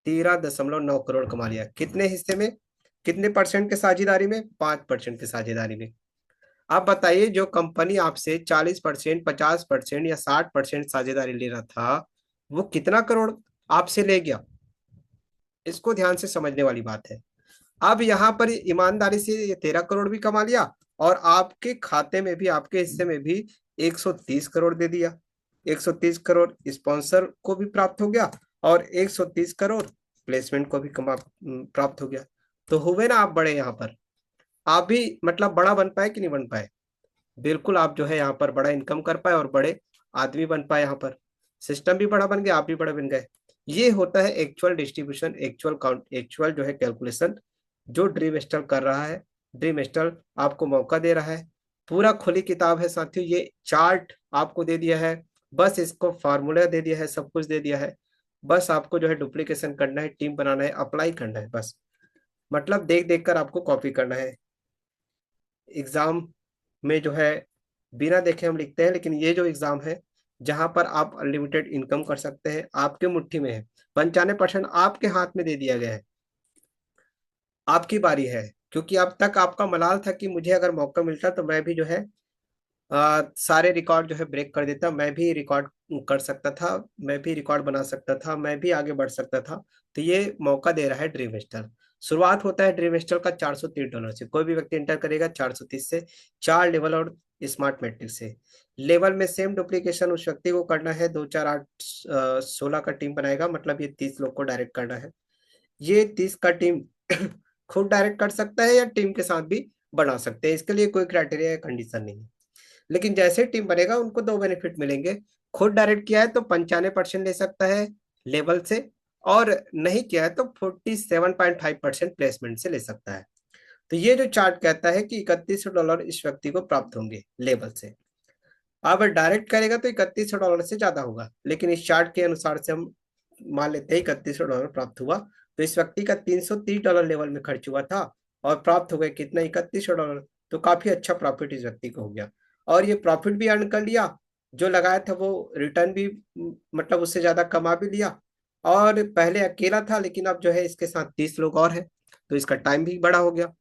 13.9 करोड़ कमा लिया। कितने हिस्से में? कितने परसेंट के साझेदारी में? 5% की साझेदारी में। आप बताइए, जो कंपनी आपसे 40%, 50% या 60% साझेदारी ले रहा था, वो कितना करोड़ आपसे ले गया? इसको ध्यान से समझने वाली बात है। अब यहाँ पर ईमानदारी से ये 13 करोड़ भी कमा लिया, और आपके खाते में भी, आपके हिस्से में भी 130 करोड़ दे दिया। 130 करोड़ स्पॉन्सर को भी प्राप्त हो गया, और 130 करोड़ प्लेसमेंट को भी प्राप्त हो गया। तो हुए ना आप बड़े यहाँ पर? आप भी मतलब बड़ा बन पाए कि नहीं बन पाए? बिल्कुल, आप जो है यहाँ पर बड़ा इनकम कर पाए, और बड़े आदमी बन पाए। यहाँ पर सिस्टम भी बड़ा बन गया, आप भी बड़े बन गए। ये होता है actual distribution, actual count, actual जो है कैलकुलेशन जो ड्रीम स्टॉल कर रहा है। ड्रीम स्टॉल आपको मौका दे रहा है। पूरा खुली किताब है साथियों, ये चार्ट आपको दे दिया है, बस इसको फार्मूला दे दिया है, सब कुछ दे दिया है। बस आपको जो है डुप्लीकेशन करना है, टीम बनाना है, अप्लाई करना है बस। मतलब देख देख कर आपको कॉपी करना है। एग्जाम में जो है बिना देखे हम लिखते हैं, लेकिन ये जो एग्जाम है जहां पर आप अनलिमिटेड इनकम कर सकते हैं, आपके मुट्ठी में है। 95% आपके हाथ में दे दिया गया है। आपकी बारी है, क्योंकि अब तक आपका मलाल था कि मुझे अगर मौका मिलता तो मैं भी जो है सारे रिकॉर्ड जो है ब्रेक कर देता, मैं भी रिकॉर्ड कर सकता था, मैं भी रिकॉर्ड बना सकता था, मैं भी आगे बढ़ सकता था। तो ये मौका दे रहा है ड्रीम स्टार। शुरुआत होता है ड्रीम स्टार का $430 से। कोई भी व्यक्ति इंटर करेगा 430 से। 4 लेवल और स्मार्ट मैट्रिक से। लेवल में सेम डुप्लीकेशन उस व्यक्ति को करना है। 2 4 8 16 का टीम बनाएगा, मतलब ये 30 लोग को डायरेक्ट करना है। ये 30 का टीम खुद डायरेक्ट कर सकता है, या टीम के साथ भी बना सकते हैं। इसके लिए कोई क्राइटेरिया या कंडीशन नहीं है। लेकिन जैसे टीम बनेगा उनको 2 बेनिफिट मिलेंगे। खुद डायरेक्ट किया है तो 95% ले सकता है लेवल से, और नहीं किया है तो 47.5% प्लेसमेंट से ले सकता है। तो ये जो चार्ट कहता है कि $3100 इस व्यक्ति को प्राप्त होंगे लेवल से। अब डायरेक्ट करेगा तो $3100 से ज्यादा होगा, लेकिन इस चार्ट के अनुसार से हम मान लेते हैं $3100 प्राप्त हुआ, तो इस व्यक्ति का $330 लेवल में खर्च हुआ था और प्राप्त हो गए कितना, $3100। तो काफी अच्छा प्रॉफिट इस व्यक्ति को हो गया, और ये प्रॉफिट भी अर्न कर लिया, जो लगाया था वो रिटर्न भी मतलब उससे ज्यादा कमा भी लिया। और पहले अकेला था, लेकिन अब जो है इसके साथ 30 लोग और हैं, तो इसका टाइम भी बड़ा हो गया,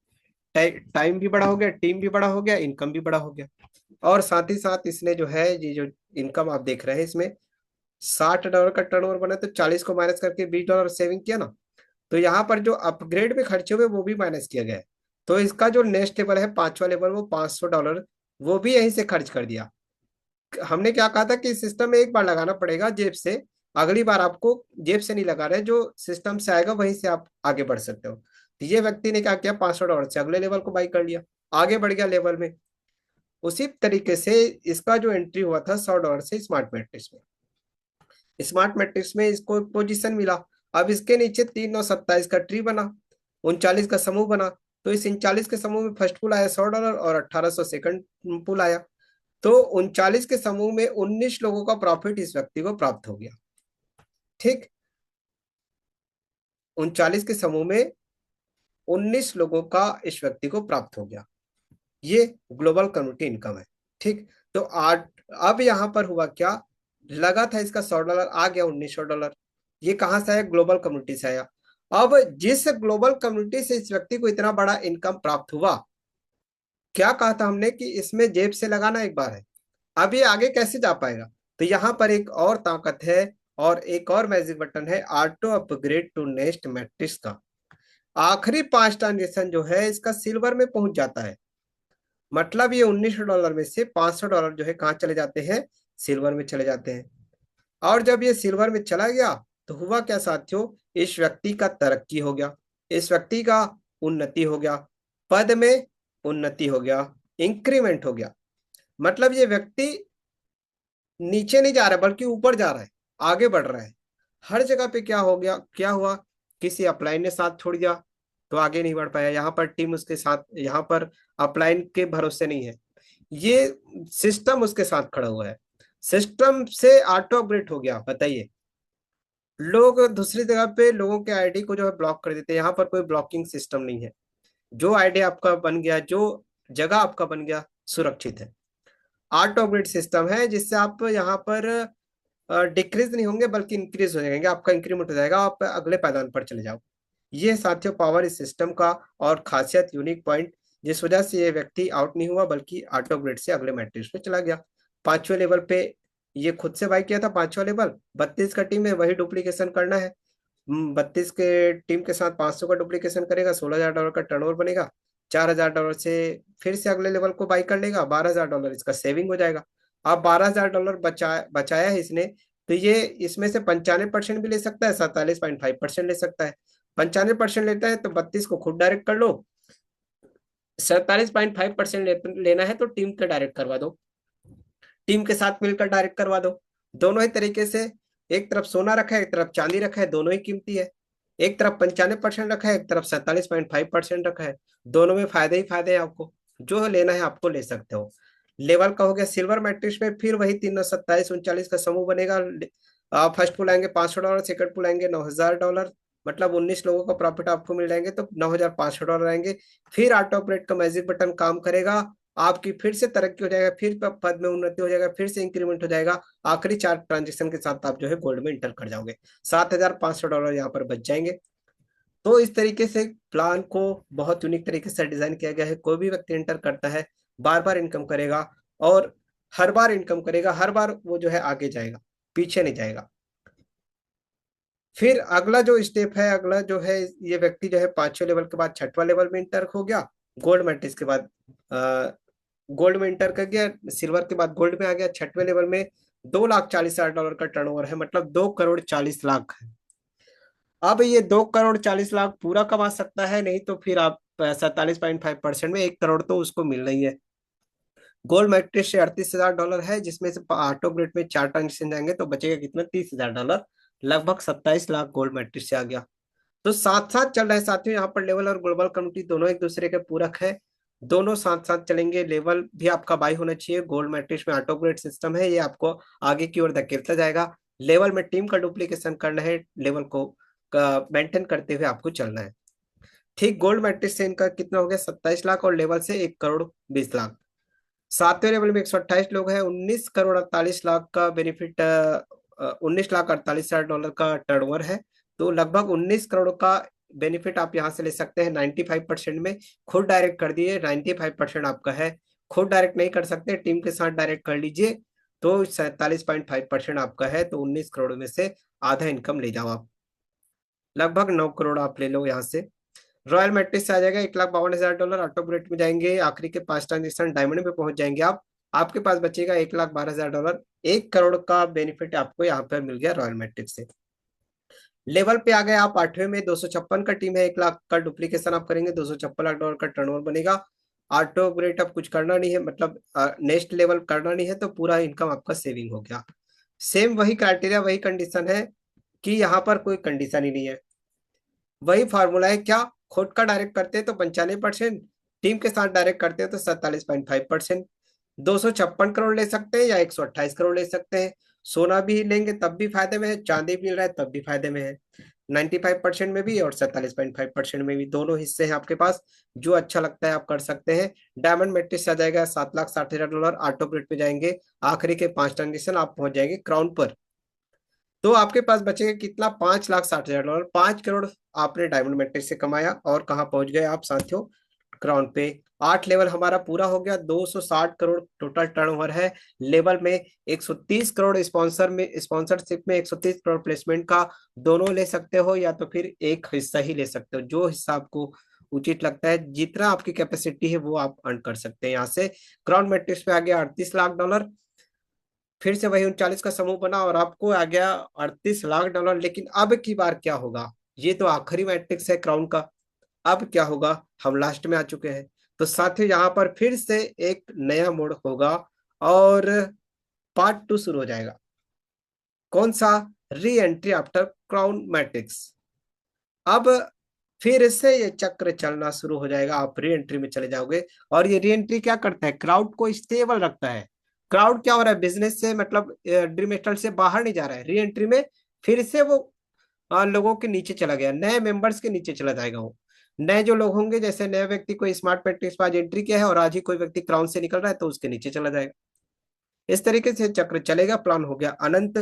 टाइम भी बड़ा हो गया, टीम भी बड़ा हो गया, इनकम भी बड़ा हो गया। और साथ ही साथ इसने जो है ये जो इनकम आप देख रहे हैं इसमें $60 का टर्नओवर बना, तो 40 को माइनस करके $20 सेविंग किया ना। तो यहाँ पर जो अपग्रेड में खर्चे हुए वो भी माइनस किया गया है। तो इसका जो नेक्स्ट लेवल है, पांचवा लेवल, वो $500 वो भी यहीं से खर्च कर दिया। हमने क्या कहा था कि सिस्टम में एक बार लगाना पड़ेगा जेब से, अगली बार आपको जेब से नहीं लगा रहे, जो सिस्टम से आएगा वहीं से आप आगे बढ़ सकते हो। तो ये व्यक्ति ने क्या किया, $500 से अगले लेवल को बाई कर लिया, आगे बढ़ गया लेवल में। उसी तरीके से इसका जो एंट्री हुआ था $100 से स्मार्ट मैट्रिक्स में, स्मार्ट मैट्रिक्स में इसको पोजीशन मिला। अब इसके नीचे 3 9 27 का ट्री बना, 39 का समूह बना। तो इस 39 के समूह में फर्स्ट पुल आया $100 और 1800 सेकंड पुल आया। तो 39 के समूह में 19 लोगों का प्रॉफिट इस व्यक्ति को प्राप्त हो गया। ठीक, 39 के समूह में 19 लोगों का इस व्यक्ति को प्राप्त हो गया। ये ग्लोबल कम्युनिटी इनकम है। ठीक, तो आज अब यहां पर हुआ क्या, लगा था इसका $100, आ गया $1900। ये कहां से आया, ग्लोबल कम्युनिटी से आया। अब जिस ग्लोबल कम्युनिटी से इस व्यक्ति को इतना बड़ा इनकम प्राप्त हुआ, क्या कहा था हमने कि इसमें जेब से लगाना एक बार है, अब ये आगे कैसे जा पाएगा। तो यहाँ पर एक और ताकत है और एक और मैजिक बटन है, auto upgrade to next matrix का। आखिरी 5 ट्रांजेक्शन जो है इसका सिल्वर में पहुंच जाता है। मतलब ये $1900 में से $500 जो है कहाँ चले जाते हैं, सिल्वर में चले जाते हैं। और जब ये सिल्वर में चला गया तो हुआ क्या साथियों, इस व्यक्ति का तरक्की हो गया, इस व्यक्ति का उन्नति हो गया, पद में उन्नति हो गया, इंक्रीमेंट हो गया। मतलब ये व्यक्ति नीचे नहीं जा रहा है बल्कि ऊपर जा रहा है, आगे बढ़ रहा है। हर जगह पे क्या हो गया, क्या हुआ, किसी अपलाइन ने साथ छोड़ दिया तो आगे नहीं बढ़ पाया, यहाँ पर टीम उसके साथ, यहाँ पर अपलाइन के भरोसे नहीं है, ये सिस्टम उसके साथ खड़ा हुआ है। सिस्टम से ऑटो अपग्रेड हो गया। बताइए, लोग दूसरी जगह पे लोगों के आईडी को जो है ब्लॉक कर देते हैं, यहाँ पर कोई ब्लॉकिंग सिस्टम नहीं है। जो आईडी आपका बन गया, जो जगह आपका बन गया, सुरक्षित है। ऑटो अपग्रेड सिस्टम है जिससे आप यहाँ पर डिक्रीज नहीं होंगे बल्कि इंक्रीज हो जाएंगे, आपका इंक्रीमेंट हो जाएगा, आप अगले पायदान पर चले जाओ। ये साथियों पावर इस सिस्टम का और खासियत, यूनिक पॉइंट, जिस वजह से ये व्यक्ति आउट नहीं हुआ बल्कि ऑटो अपग्रेड से अगले मैट्रिक्स पे चला गया। पांचवें लेवल पे ये खुद से बाई किया था, पांचवा लेवल 32 का टीम है, वही डुप्लीकेशन करना है। 32 के टीम के साथ 500 का डुप्लीकेशन करेगा, $16,000 का टर्नओवर बनेगा, $4,000 से फिर से अगले लेवल को बाई कर लेगा, $12,000 इसका सेविंग हो जाएगा। अब $12,000 बचाया है इसने, तो ये इसमें से 95% भी ले सकता है, 47.5% ले सकता है। 95% लेता है तो 32 को खुद डायरेक्ट कर लो, 47.5% लेना है तो टीम का डायरेक्ट करवा दो, टीम के साथ मिलकर डायरेक्ट करवा दो। दोनों ही तरीके से, एक तरफ सोना रखा है एक तरफ चांदी रखा है, दोनों ही कीमती है। एक तरफ 95% रखा है, एक तरफ 47.5% रखा है, दोनों में फायदे ही फायदे हैं। आपको जो लेना है आपको ले सकते हो। लेवल का हो गया सिल्वर मैट्रिक्स में, फिर वही 3 9 27 39 का समूह बनेगा। फर्स्ट पुल आएंगे $500, सेकंड पुल आएंगे $9,000, मतलब 19 लोगों का प्रॉफिट आपको मिल जाएंगे, तो $9,500 आएंगे। फिर ऑटो ऑपरेट का मैजिक बटन काम करेगा, आपकी फिर से तरक्की हो जाएगा, फिर पद में उन्नति हो जाएगा, फिर से इंक्रीमेंट हो जाएगा। आखिरी 4 ट्रांजेक्शन के साथ आप जो है गोल्ड में इंटर कर जाओगे, $7,500 यहाँ पर बच जाएंगे। तो इस तरीके से प्लान को बहुत यूनिक तरीके से डिजाइन किया गया है। कोई भी व्यक्ति इंटर करता है बार बार इनकम करेगा, और हर बार इनकम करेगा, हर बार वो जो है आगे जाएगा, पीछे नहीं जाएगा। फिर अगला जो स्टेप है, अगला जो है, ये व्यक्ति जो है 5वें लेवल के बाद 6वां लेवल में इंटर हो गया, गोल्ड मेडलिस्ट के बाद गोल्ड में इंटर कर गया, सिल्वर के बाद गोल्ड में आ गया। 6वें लेवल में $2,40,000 का टर्नओवर है, मतलब 2,40,00,000 है। अब ये 2,40,00,000 पूरा कमा सकता है, नहीं तो फिर आप 47.5% में 1 करोड़ तो उसको मिलना ही है। गोल्ड मैट्रिक्स से $38,000 है, जिसमें से ऑटो ग्रिड में 4 ट्रांजेक्शन जाएंगे तो बचेगा कितना, $30,000। लगभग 27 लाख गोल्ड मैट्रिक्स से आ गया। तो साथ साथ चल रहे साथियों, यहाँ पर लेवल और ग्लोबल कम्युनिटी दोनों एक दूसरे के पूरक है, दोनों साथ साथ चलेंगे। लेवल भी आपका बाई होना चाहिए, गोल्ड मैट्रिक्स में ऑटो ग्रेड सिस्टम है, ये आपको आगे की ओर धकेलता जाएगा। लेवल में टीम का डुप्लीकेशन करना है, लेवल को मेंटेन करते हुए आपको चलना है। ठीक गोल्ड मैट्रिक्स से इनका कितना हो गया, 27 लाख, और लेवल से 1 करोड़ 20 लाख। सातवें लेवल में 128 लोग हैं, 19 करोड़ 48 लाख का बेनिफिट, 19 लाख 48 हजार डॉलर का टर्नओवर है। तो लगभग 19 करोड़ का बेनिफिट आप यहाँ से ले सकते हैं 95% में। खुद डायरेक्ट कर दिए, 95% आपका है। खुद डायरेक्ट नहीं कर सकते, टीम के साथ डायरेक्ट कर लीजिए, तो 47.5% आपका है। तो 19 करोड़ में से आधा इनकम ले जाओ आप, लगभग 9 करोड़ आप ले लो यहाँ से। रॉयल मैट्रिक्स से आ जाएगा 1,52,000 डॉलर, ऑटो ग्रेड में जाएंगे, आखिरी के 5 ट्रांजेक्शन डायमंड में पहुंच जाएंगे आप। आपके पास बचेगा 1,12,000 डॉलर। 1 करोड़ का बेनिफिट आपको यहाँ पर मिल गया रॉयल मैट्रिक्स से। लेवल पे आ गए आप 8वें में, 256 का टीम है, 1 लाख का डुप्लीकेशन आप करेंगे, 256 लाख डॉलर का टर्नओवर बनेगा। ऑटो ग्रेड अब कुछ करना नहीं है, मतलब नेक्स्ट लेवल करना नहीं है, तो पूरा इनकम आपका सेविंग हो गया। सेम वही क्राइटेरिया, वही कंडीशन है कि यहाँ पर कोई कंडीशन ही नहीं है। वही फार्मूला है, क्या खुद का डायरेक्ट करते हैं तो 95%, टीम के साथ डायरेक्ट करते हैं तो 47.5%। 256 करोड़ ले सकते हैं या 128 करोड़ ले सकते हैं। सोना भी लेंगे तब भी फायदे में है, चांदी भी मिल रहा है तब भी फायदे में है। 95% में भी और 47.5% में भी, दोनों हिस्से हैं आपके पास। जो अच्छा लगता है आप कर सकते हैं। डायमंड मैट्रिक्स आ जाएगा 7,60,000 डॉलर, ऑटो ग्रिड पे जाएंगे, आखिरी के 5 ट्रांजेक्शन आप पहुंच जाएंगे क्राउन पर। तो आपके पास बचेगा कितना, 5,60,000 डॉलर। 5 करोड़ आपने डायमंड मैट्रिक्स से कमाया, और कहाँ पहुंच गए आप साथियों, क्राउन पे। 8 लेवल हमारा पूरा हो गया, 260 करोड़ टोटल टर्नओवर है। लेवल में 130 करोड़ स्पॉन्सर में, स्पॉन्सरशिप में 130 करोड़ प्लेसमेंट का, दोनों ले सकते हो या तो फिर एक हिस्सा ही ले सकते हो, जो हिस्सा आपको उचित लगता है। जितना आपकी कैपेसिटी है वो आप अर्न कर सकते हैं यहाँ से। क्राउन मैट्रिक्स पे आ गया 38 लाख डॉलर। फिर से वही 39 का समूह बना और आपको आ गया 38 लाख डॉलर। लेकिन अब की बार क्या होगा, ये तो आखिरी मैट्रिक्स है क्राउन का। अब क्या होगा, हम लास्ट में आ चुके हैं। तो साथियों यहाँ पर फिर से एक नया मोड़ होगा, और पार्ट 2 शुरू हो जाएगा। कौन सा, re entry after crown matrix. अब फिर से ये चक्र चलना शुरू हो जाएगा, आप री एंट्री में चले जाओगे। और ये री एंट्री क्या करता है, क्राउड को स्टेबल रखता है। क्राउड क्या हो रहा है, बिजनेस से मतलब ड्रीम स्टार से बाहर नहीं जा रहा है, री एंट्री में फिर से वो लोगों के नीचे चला गया, नए मेंबर्स के नीचे चला जाएगा वो। नए जो लोग होंगे, जैसे नए व्यक्ति कोई स्मार्ट मैट्रिक्स में आज एंट्री किया है और आज ही कोई व्यक्ति क्राउन से निकल रहा है, तो उसके नीचे चला जाएगा। इस तरीके से चक्र चलेगा, प्लान हो गया अनंत।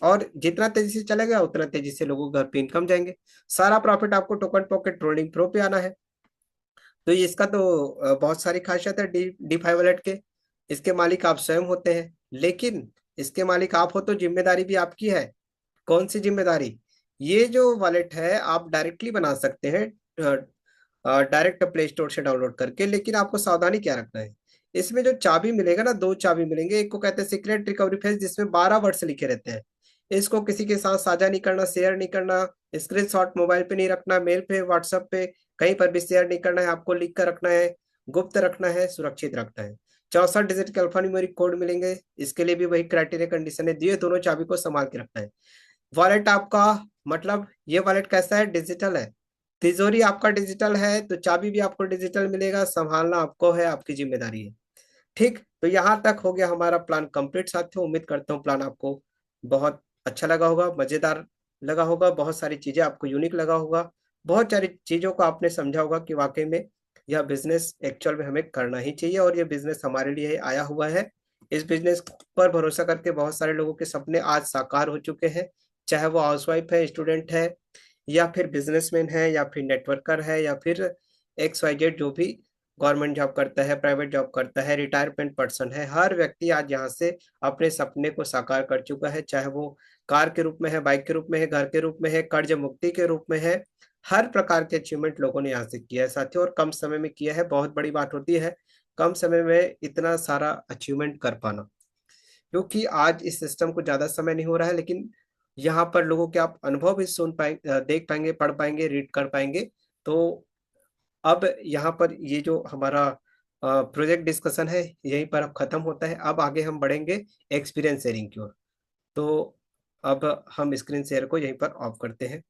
और जितना तेजी से चलेगा उतना तेजी से लोगों के घर पे इनकम जाएंगे। सारा प्रॉफिट आपको टोकन पॉकेट ट्रोलिंग प्रो पे आना है। तो ये इसका तो बहुत सारी खासियत है डी डी फाइव वॉलेट के। इसके मालिक आप स्वयं होते हैं, लेकिन इसके मालिक आप हो तो जिम्मेदारी भी आपकी है। कौन सी जिम्मेदारी, ये जो वॉलेट है आप डायरेक्टली बना सकते हैं, डायरेक्ट प्ले स्टोर से डाउनलोड करके। लेकिन आपको सावधानी क्या रखना है, इसमें जो चाबी मिलेगा ना, 2 चाबी मिलेंगे। एक को कहते हैं सीक्रेट रिकवरी फेज, जिसमें 12 वर्ड्स लिखे रहते हैं। इसको किसी के साथ साझा नहीं करना, शेयर नहीं करना, स्क्रीनशॉट मोबाइल पे नहीं रखना, मेल पे व्हाट्सएप पे कहीं पर भी शेयर नहीं करना है, आपको लिख कर रखना है, गुप्त रखना है, सुरक्षित रखना है। 64 डिजिट के अल्फान्यूमेरिक कोड मिलेंगे, इसके लिए भी वही क्राइटेरिया कंडीशन है, ये दोनों चाबी को संभाल के रखना है। वॉलेट आपका, मतलब ये वॉलेट कैसा है, डिजिटल है। तिजोरी आपका डिजिटल है, तो चाबी भी आपको डिजिटल मिलेगा, संभालना आपको है, आपकी जिम्मेदारी है। ठीक, तो यहाँ तक हो गया हमारा प्लान कंप्लीट साथियों। उम्मीद करता हूँ प्लान आपको बहुत अच्छा लगा होगा, मजेदार लगा होगा, बहुत सारी चीजें आपको यूनिक लगा होगा, बहुत सारी चीजों को आपने समझा होगा कि वाकई में यह बिजनेस एक्चुअल में हमें करना ही चाहिए, और यह बिजनेस हमारे लिए आया हुआ है। इस बिजनेस पर भरोसा करके बहुत सारे लोगों के सपने आज साकार हो चुके हैं। चाहे वो हाउसवाइफ है, स्टूडेंट है, या फिर बिजनेसमैन है, या फिर नेटवर्कर है, या फिर XYZ जो भी गवर्नमेंट जॉब करता है, प्राइवेट जॉब करता है, रिटायरमेंट पर्सन है, हर व्यक्ति आज यहाँ से अपने सपने को साकार कर चुका है। चाहे वो कार के रूप में है, बाइक के रूप में है, घर के रूप में है, कर्ज मुक्ति के रूप में है, हर प्रकार के अचीवमेंट लोगों ने यहाँ से किया है साथियों, और कम समय में किया है। बहुत बड़ी बात होती है कम समय में इतना सारा अचीवमेंट कर पाना, क्योंकि आज इस सिस्टम को ज्यादा समय नहीं हो रहा है। लेकिन यहाँ पर लोगों के आप अनुभव भी सुन पाएंगे, देख पाएंगे, पढ़ पाएंगे, रीड कर पाएंगे। तो अब यहाँ पर ये जो हमारा प्रोजेक्ट डिस्कशन है यहीं पर अब खत्म होता है। अब आगे हम बढ़ेंगे एक्सपीरियंस शेयरिंग की ओर। तो अब हम स्क्रीन शेयर को यहीं पर ऑफ करते हैं।